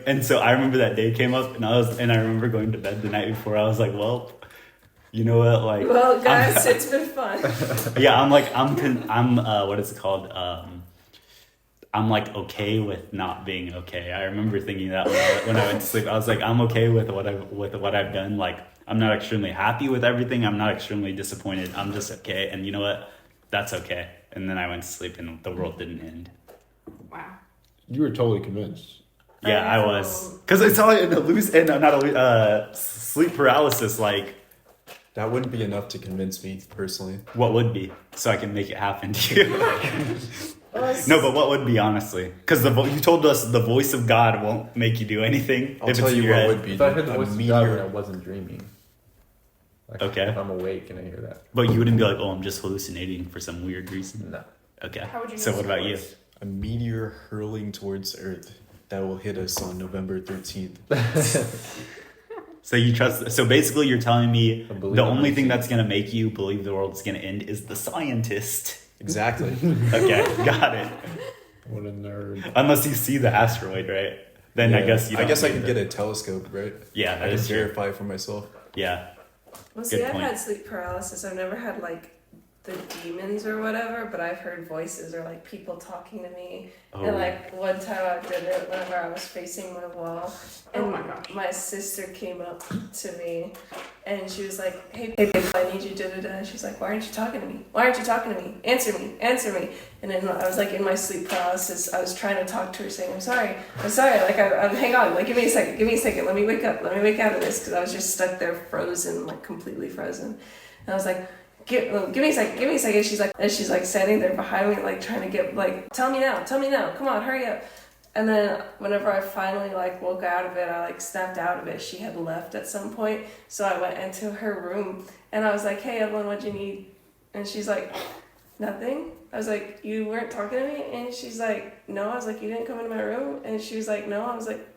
A: And so I remember that day came up and I remember going to bed the night before. I was like, well, you know what?
D: Well, guys, it's been fun.
A: Yeah, I'm what is it called? I'm like okay with not being okay. I remember thinking that when I went to sleep. I was like, I'm okay with what I've done. Like, I'm not extremely happy with everything. I'm not extremely disappointed. I'm just okay. And you know what? That's okay. And then I went to sleep and the world didn't end.
F: Wow.
E: You were totally convinced.
A: Yeah, I was. Because I saw it in sleep paralysis. Like,
B: That wouldn't be enough to convince me personally.
A: what would be? So I can make it happen to you. No, but what would be, honestly? Because you told us the voice of God won't make you do anything.
B: I'll
A: if
B: tell
A: it's in
B: you
A: your
B: what
A: head.
B: would be.
C: If I heard the
B: a
C: voice of God when I
B: meteor.
C: wasn't dreaming. Like,
A: Okay.
C: If I'm awake and I hear that.
A: But you wouldn't be like, oh, I'm just hallucinating for some weird reason.
C: No.
A: Okay.
F: How would you know
A: So what
F: it's
A: about
F: a
A: you?
F: voice?
B: A meteor hurling towards Earth that will hit us on November 13th.
A: So you trust? So basically, you're telling me
C: I believe
A: the
C: in
A: only thing
C: myself.
A: that's gonna make you believe the world's gonna end is the scientist.
B: Exactly.
A: Okay, got it.
E: What a nerd.
A: Unless you see the asteroid, right? Then I
B: Yeah.
A: guess you.
B: I
A: don't
B: guess I
A: believe
B: can
A: it.
B: get a telescope, right?
A: Yeah,
B: I
A: that
B: can
A: is true.
B: verify for myself.
A: Yeah.
D: Well, see,
A: Good
D: I've
A: point.
D: had sleep paralysis. I've never had the demons or whatever, but I've heard voices or like people talking to me.
A: Oh.
D: And like one time I did it whenever I was facing my wall, and
F: Oh my gosh.
D: my sister came up to me, and she was like, "Hey, babe, I need you." And she's like, "Why aren't you talking to me? Why aren't you talking to me? Answer me, answer me." And then I was like in my sleep paralysis. I was trying to talk to her, saying, "I'm sorry, I'm sorry." Like, hang on, like, give me a second, let me wake up, let me wake out of this, because I was just stuck there, frozen, like completely frozen. And I was like, give me a second. She's like standing there behind me, like trying to get, like, tell me now, come on, hurry up. And then whenever I finally like woke out of it, I like snapped out of it. She had left at some point, so I went into her room and I was like, "Hey Evelyn, what'd you need?" And she's like, "Nothing." I was like, "You weren't talking to me?" And she's like, "No." I was like, "You didn't come into my room?" And she was like, "No." I was like,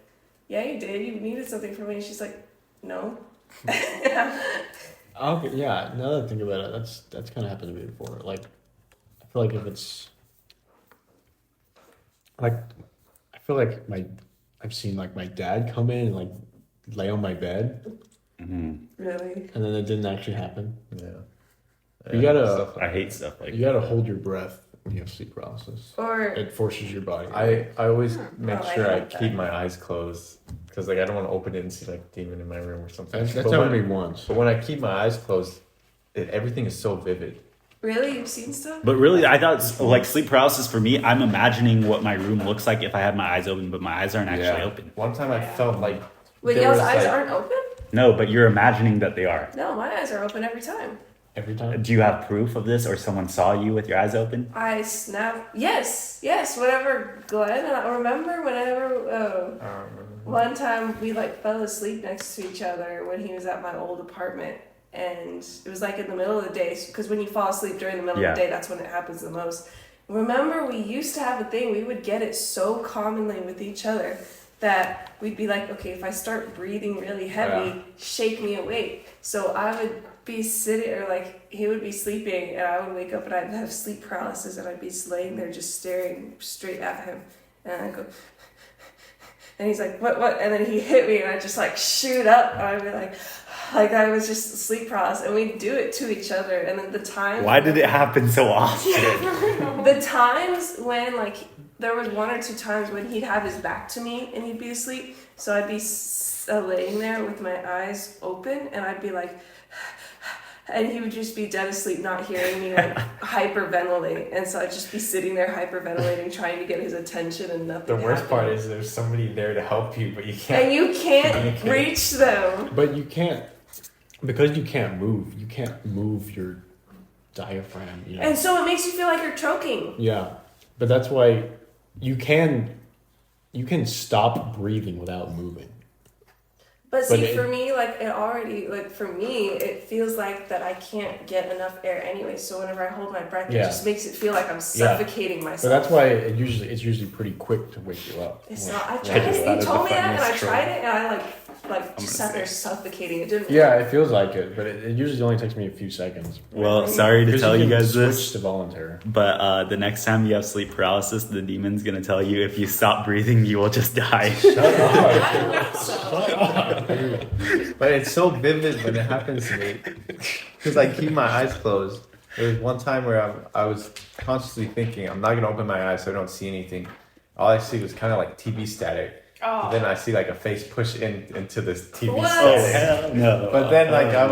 D: "Yeah, you did. You needed something from me." And she's like, "No."
E: Okay, yeah. Now that I think about it, that's kind of happened to me before. Like, I feel like if it's like, I feel like I've seen like my dad come in and like lay on my bed,
D: Really?
E: and then it didn't actually happen.
C: Yeah.
E: You gotta-
C: Stuff like
A: I hate stuff like
E: You gotta hold your breath when you have sleep paralysis.
D: Or
E: It forces your body.
C: I always make
D: Oh, I
C: sure I
D: hate that.
C: keep my eyes closed because like I don't want to open it and see like a demon in my room or something.
E: That's
C: But
E: happened to
C: when-
E: me once.
C: But when I keep my eyes closed, everything is so vivid.
D: really, you've seen stuff?
A: But really, I thought like sleep paralysis for me, I'm imagining what my room looks like if I had my eyes open, but my eyes aren't actually open.
C: One time I felt like
D: Wait,
C: there
D: y'all's
C: was,
D: eyes
C: like-
D: aren't open?
A: No, but you're imagining that they are.
D: No, my eyes are open every time.
E: Every time.
A: Do you have proof of this, or someone saw you with your eyes open?
D: I snap. Yes, whenever Glenn and I remember whenever one time we like fell asleep next to each other when he was at my old apartment, and it was like in the middle of the day, because when you fall asleep during the middle of the day, that's when it happens the most. Remember, we used to have a thing, we would get it so commonly with each other that we'd be like, okay, if I start breathing really heavy, shake me awake. So I would be sitting, or like he would be sleeping, and I would wake up and I'd have sleep paralysis, and I'd be laying there just staring straight at him, and I'd go, and he's like, what? And then he hit me, and I just like shoot up, and I'd be like I was just sleep paralysis, and we'd do it to each other, and then the time.
A: Why did it happen so often?
D: The times when like there was one or two times when he'd have his back to me and he'd be asleep, so I'd be laying there with my eyes open, and I'd be like, and he would just be dead asleep, not hearing me, like hyperventilate, and so I'd just be sitting there hyperventilating, trying to get his attention, and nothing.
C: the worst part
D: happened.
C: is there's somebody there to help you, but you can't.
D: And you can't reach them.
E: But you can't, because you can't move your diaphragm. You know?
D: And so it makes you feel like you're choking.
E: Yeah, but that's why you can stop breathing without moving.
D: But see,
E: it-
D: for me, like it already, like for me, it feels like that I can't get enough air anyway. So whenever I hold my breath, it
E: Yeah.
D: just makes it feel like I'm suffocating myself.
E: So that's why it's usually pretty quick to wake you up.
D: It's
E: Like,
D: not. I
E: like,
D: tried.
E: it's
D: You
E: out of
D: told me that, and I
E: defense
D: tried it, and I like
A: gonna
D: just sat there
A: say.
D: suffocating. It didn't.
E: Yeah, it feels like it, but it usually only takes me a few seconds.
A: Well, sorry to
E: Because
A: tell you
E: can
A: guys
E: switch
A: this,
E: to voluntary.
A: but the next time you have sleep paralysis, the demon's gonna tell you if you stop breathing, you will just die.
C: But it's so vivid when it happens to me because I keep my eyes closed. There was one time where I was consciously thinking, I'm not gonna open my eyes so I don't see anything. All I see was kind of like TV static.
F: Oh.
C: Then I see like a face push into this TV
D: What?
A: Oh
C: static.
A: hell no!
C: But then like I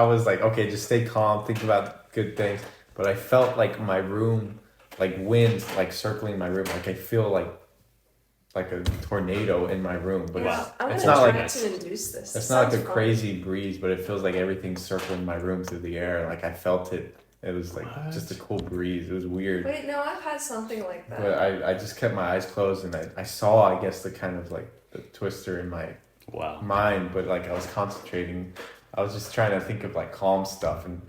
C: was like, okay, just stay calm, think about good things. But I felt like my room, like wind, like circling my room. Like I feel like a tornado in my room, but
D: I'm
C: it's
D: gonna
C: not
D: try
C: like
D: to induce this.
C: it's not like a
D: Sounds fun.
C: crazy breeze, but it feels like everything's circling my room through the air. Like I felt it. It was like
E: What?
C: just a cool breeze. It was weird.
D: Wait, no, I've had something like that.
C: But I just kept my eyes closed and I saw, I guess, the kind of like the twister in my
A: Wow.
C: mind, but like I was concentrating. I was just trying to think of like calm stuff, and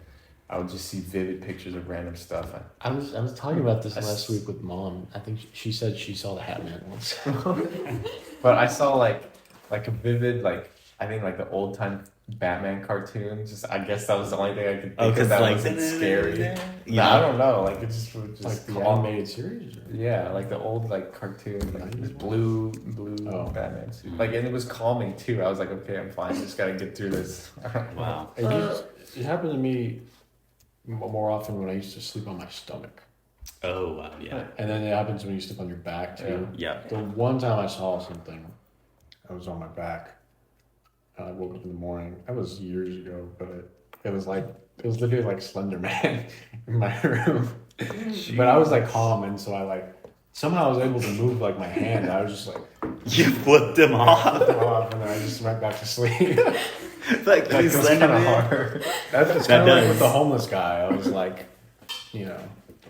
C: I would just see vivid pictures of random stuff.
E: I was talking about this
C: I
E: last week with Mom. I think she said she saw the Hat Man once.
C: But I saw like a vivid, like I think like the old time Batman cartoon. Just I guess that was the only thing I could
A: Oh,
C: think of
A: because
C: that
A: like
C: wasn't scary.
A: Yeah.
C: Yeah, I don't know. Like it just would just
E: Like the
C: calm-
E: animated series? Or?
C: Yeah, like the old like cartoon, like this blue
E: Oh.
C: Batman suit. Like and it was calming too. I was like, okay, I'm fine. Just gotta get through this.
A: Wow.
E: It happened to me more often when I used to sleep on my stomach.
A: Oh wow, yeah,
E: And then it happens when you sleep on your back too.
A: yeah.
E: The one time I saw something, I was on my back. And I woke up in the morning. That was years ago, but it was literally like Slender Man in my room. But I was like calm, and so I like somehow I was able to move like my hand. I was just like
A: You flipped him off.
E: and then I just went back to sleep.
A: Like
E: That
A: he's
E: was
A: Slender
E: kind of
A: Man.
E: hard. That's
A: That
E: kind of like
A: does.
E: with the homeless guy. I was like,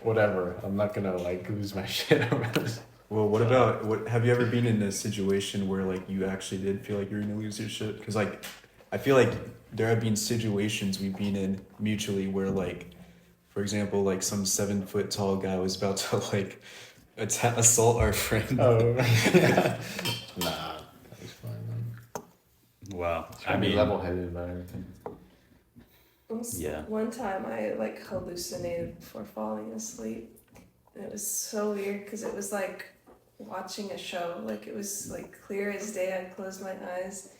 E: whatever. I'm not gonna like lose my shit over this.
B: Well, what about what? Have you ever been in a situation where like you actually did feel like you were gonna lose your shit? Because like, I feel like there have been situations we've been in mutually where like, for example, like some 7 foot tall guy was about to like assault our friend.
E: Oh, yeah. Nah, that was fine then.
A: Wow.
C: I mean, level-headed about everything.
A: Yeah.
D: One time I like hallucinated before falling asleep. And it was so weird because it was like watching a show. Like it was like clear as day. I closed my eyes,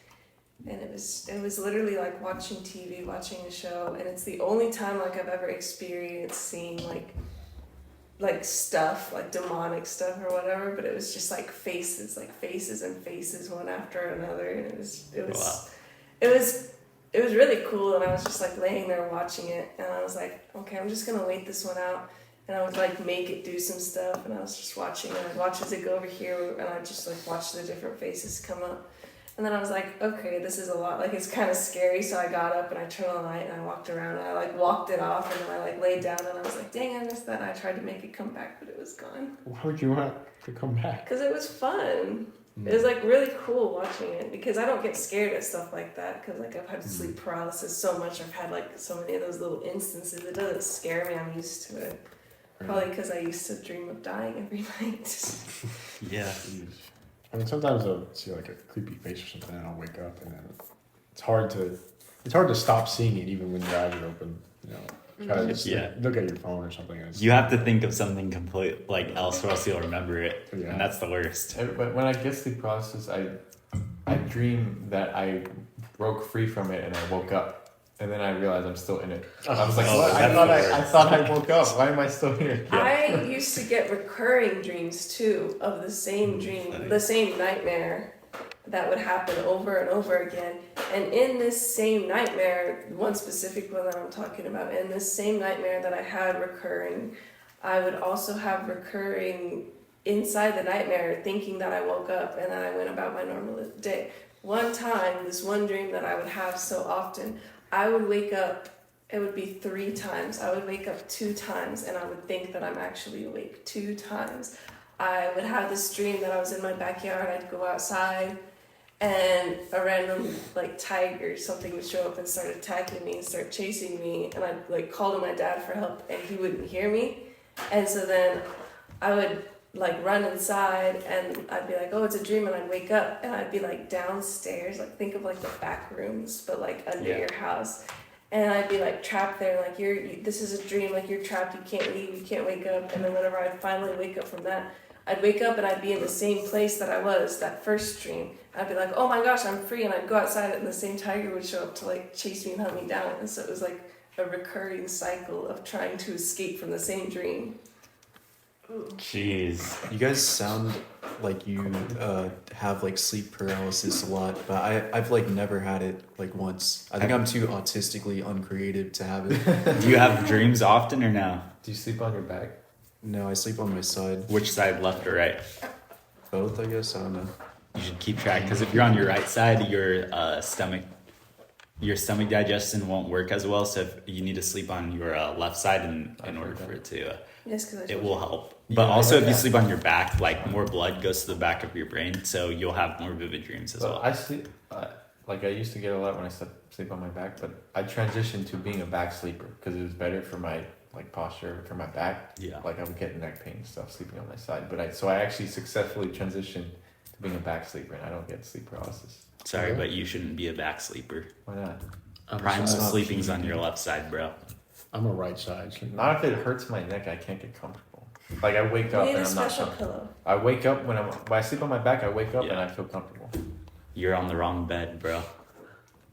D: and it was literally like watching TV, watching a show. And it's the only time like I've ever experienced seeing like stuff, like demonic stuff or whatever. But it was just like faces and faces one after another, and it was really cool. And I was just like laying there watching it, and I was like, okay, I'm just gonna wait this one out. And I would like make it do some stuff, and I was just watching, and I'd watch as it go over here, and I'd just like watch the different faces come up. And then I was like, okay, this is a lot, like it's kind of scary. So I got up and I turned on the light and I walked around, and I like walked it off, and then I like laid down, and I was like, dang, I missed that. And I tried to make it come back, but it was gone.
E: Why would you want to come back?
D: Because it was fun. It was like really cool watching it, because I don't get scared at stuff like that, because like I've had sleep paralysis so much. I've had like so many of those little instances. It doesn't scare me. I'm used to it. Probably because I used to dream of dying every night.
A: Yeah.
E: Jeez. I mean, sometimes I'll see like a creepy face or something, and I'll wake up, and then it's hard to stop seeing it even when your eyes are open. You know, try to just look at your phone or something. And
A: You have to think of something complete like else, or else you'll remember it,
E: Yeah.
A: and that's the worst.
C: But when I get sleep paralysis, I dream that I broke free from it and I woke up. And then I realized I'm still in it. I was like,
A: Oh,
C: what?
A: that's
C: I thought I woke up. Why am I still here?
D: I used to get recurring dreams too of the same dream, the same nightmare that would happen over and over again. And in this same nightmare, one specific one that I'm talking about, in this same nightmare that I had recurring, I would also have recurring inside the nightmare thinking that I woke up, and then I went about my normal day. One time, this one dream that I would have so often, I would wake up, it would be 3 times. I would wake up 2 times, and I would think that I'm actually awake 2 times. I would have this dream that I was in my backyard. I'd go outside, and a random like tiger or something would show up and start attacking me and start chasing me. And I'd like call to my dad for help, and he wouldn't hear me. And so then I would like run inside, and I'd be like, oh, it's a dream, and I'd wake up, and I'd be like downstairs, like think of like the back rooms, but like under your house, and I'd be like trapped there, like this is a dream, like you're trapped, you can't leave, you can't wake up. And then whenever I'd finally wake up from that, I'd wake up and I'd be in the same place that I was that first dream. I'd be like, oh my gosh, I'm free, and I'd go outside, and the same tiger would show up to like chase me and hunt me down. And so it was like a recurring cycle of trying to escape from the same dream.
A: Jeez.
B: You guys sound like you have like sleep paralysis a lot, but I've like never had it like once. I think I'm too autistically uncreative to have it.
A: Do you have dreams often or no?
C: Do you sleep on your back?
B: No, I sleep on my side.
A: Which side, left or right?
B: Both, I guess. I don't know.
A: You should keep track, because if you're on your right side, your stomach digestion won't work as well. So if you need to sleep on your left side in order for it to,
D: Yes, because
A: it will help. But also, if you sleep on your back, like more blood goes to the back of your brain, so you'll have more vivid dreams as well.
C: I sleep, like I used to get a lot when I sleep on my back, but I transitioned to being a back sleeper because it was better for my like posture for my back.
A: Yeah.
C: Like I would get neck pain and stuff sleeping on my side, but I actually successfully transitioned to being a back sleeper, and I don't get sleep paralysis.
A: Sorry, but you shouldn't be a back sleeper.
C: Why not?
A: Primal sleeping's on your left side, bro.
E: I'm a right side.
C: Not if it hurts my neck. I can't get comfortable. Like I wake up
D: You need
C: and
D: a
C: I'm not
D: special
C: comfortable.
D: pillow.
C: I wake up when I sleep on my back. I wake up
A: Yeah.
C: and I feel comfortable.
A: You're on the wrong bed, bro.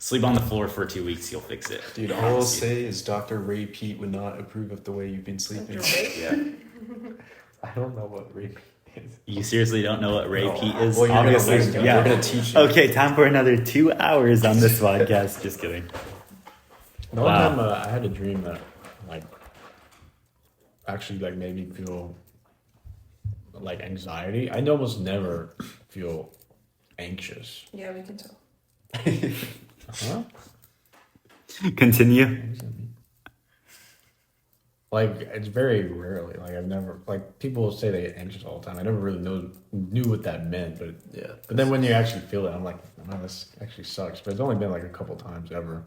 A: Sleep on the floor for 2 weeks, you'll fix it.
B: Dude, all I'll say is Dr. Ray Pete would not approve of the way you've been sleeping.
A: Yeah.
C: I don't know what rape is.
A: You seriously don't know what Ray Pete is?
B: Well, you're gonna
A: Obviously,
B: learn.
A: yeah.
B: We're gonna teach you.
A: Okay, time for another 2 hours on this podcast. Just kidding.
E: The one time I had a dream that like actually like made me feel like anxiety. I almost never feel anxious.
D: Yeah, we can tell.
E: Huh?
A: Continue.
E: Like it's very rarely. Like I've never like people say they get anxious all the time. I never really knew what that meant, but
B: Yeah.
E: But then when you actually feel it, I'm like, wow, this actually sucks. But it's only been like a couple times ever.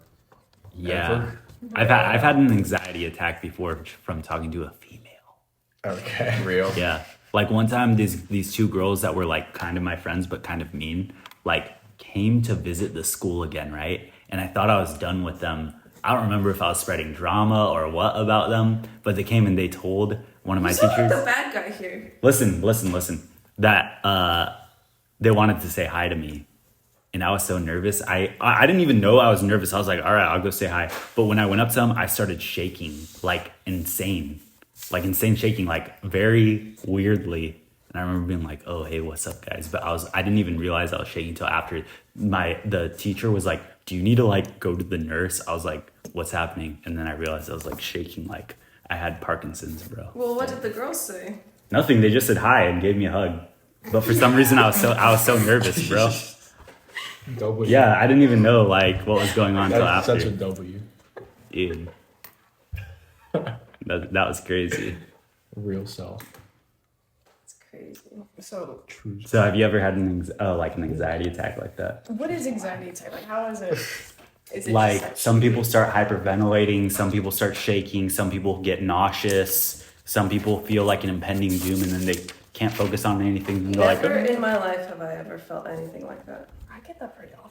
A: Yeah. I've had an anxiety attack before from talking to a female.
E: Okay.
C: Real.
A: Yeah. Like one time these two girls that were like kind of my friends but kind of mean, like came to visit the school again, right? And I thought I was done with them. I don't remember if I was spreading drama or what about them, but they came and they told one of my
D: You sound
A: teachers.
D: like the bad guy here.
A: Listen. That they wanted to say hi to me. And I was so nervous. I didn't even know I was nervous. I was like, all right, I'll go say hi. But when I went up to them, I started shaking like insane shaking, like very weirdly. And I remember being like, oh, hey, what's up, guys? But I didn't even realize I was shaking until after the teacher was like, do you need to like go to the nurse? I was like, what's happening? And then I realized I was like shaking like I had Parkinson's, bro.
D: Well, what did the girls say?
A: Nothing. They just said hi and gave me a hug. But for some reason I was so nervous, bro.
E: W.
A: Yeah, I didn't even know like what was going on until
E: That's
A: after.
E: such a W.
A: Dude. That was crazy.
E: Real self.
D: It's crazy. So,
E: True.
A: So have you ever had an anxiety attack like that?
F: What is anxiety attack? Like, how is it? Is it
A: Like
F: just
A: some people start hyperventilating, some people start shaking, some people get nauseous, some people feel like an impending doom and then they can't focus on anything and they're like,
D: never in my life have I ever felt anything like that.
F: I get that pretty often.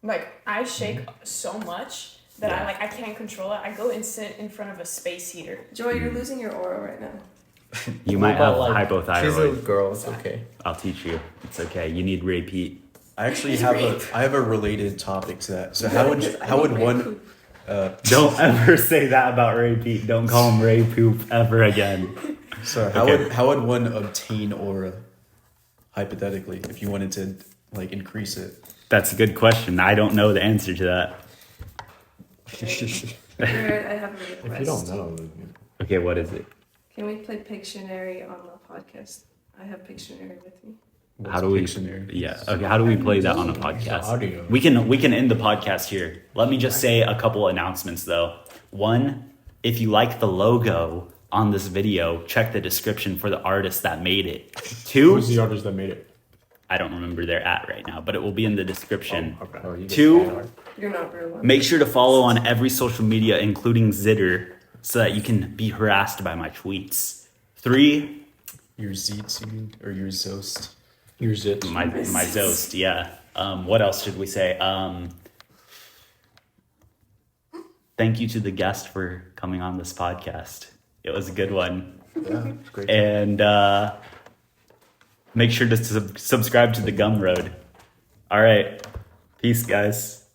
F: Like, I shake so much that
A: Yeah.
F: I can't control it. I go and sit in front of a space heater.
D: Joy, you're losing your aura right now.
A: you might
C: What
A: have
C: about, like, She's a
A: hypothyroid.
C: girl. It's okay.
A: I'll teach you. It's okay. You need Ray Pete.
B: I actually have a related topic to that. So how would one
A: Don't ever say that about Ray Pete. Don't call him Ray Poop ever again.
B: so how would one obtain aura hypothetically if you wanted to like increase it?
A: That's a good question. I don't know the answer to that.
D: Jared, I have a request.
E: If you don't know,
A: Okay, what is it?
D: Can we play Pictionary on the podcast? I have Pictionary with me.
A: How do we?
B: Pictionary?
A: Yeah. Okay. How do we play that on a
E: the
A: podcast?
E: audio.
A: We can end the podcast here. Let me just say a couple announcements though. One, if you like the logo on this video, check the description for the artist that made it. Two,
E: Who's the artist that made it?
A: I don't remember their at right now, but it will be in the description.
E: Okay.
C: Oh, you get
A: Two,
C: fan art.
D: You're not real one.
A: make sure to follow on every social media, including Zitter, so that you can be harassed by my tweets. Three,
B: Your Zeets, you mean, or your Zost?
E: Here's it.
A: my Zost, yeah. What else should we say? Thank you to the guest for coming on this podcast. It was a good one.
B: Yeah, it's great.
A: And make sure to subscribe to the Gum Road. All right. Peace, guys.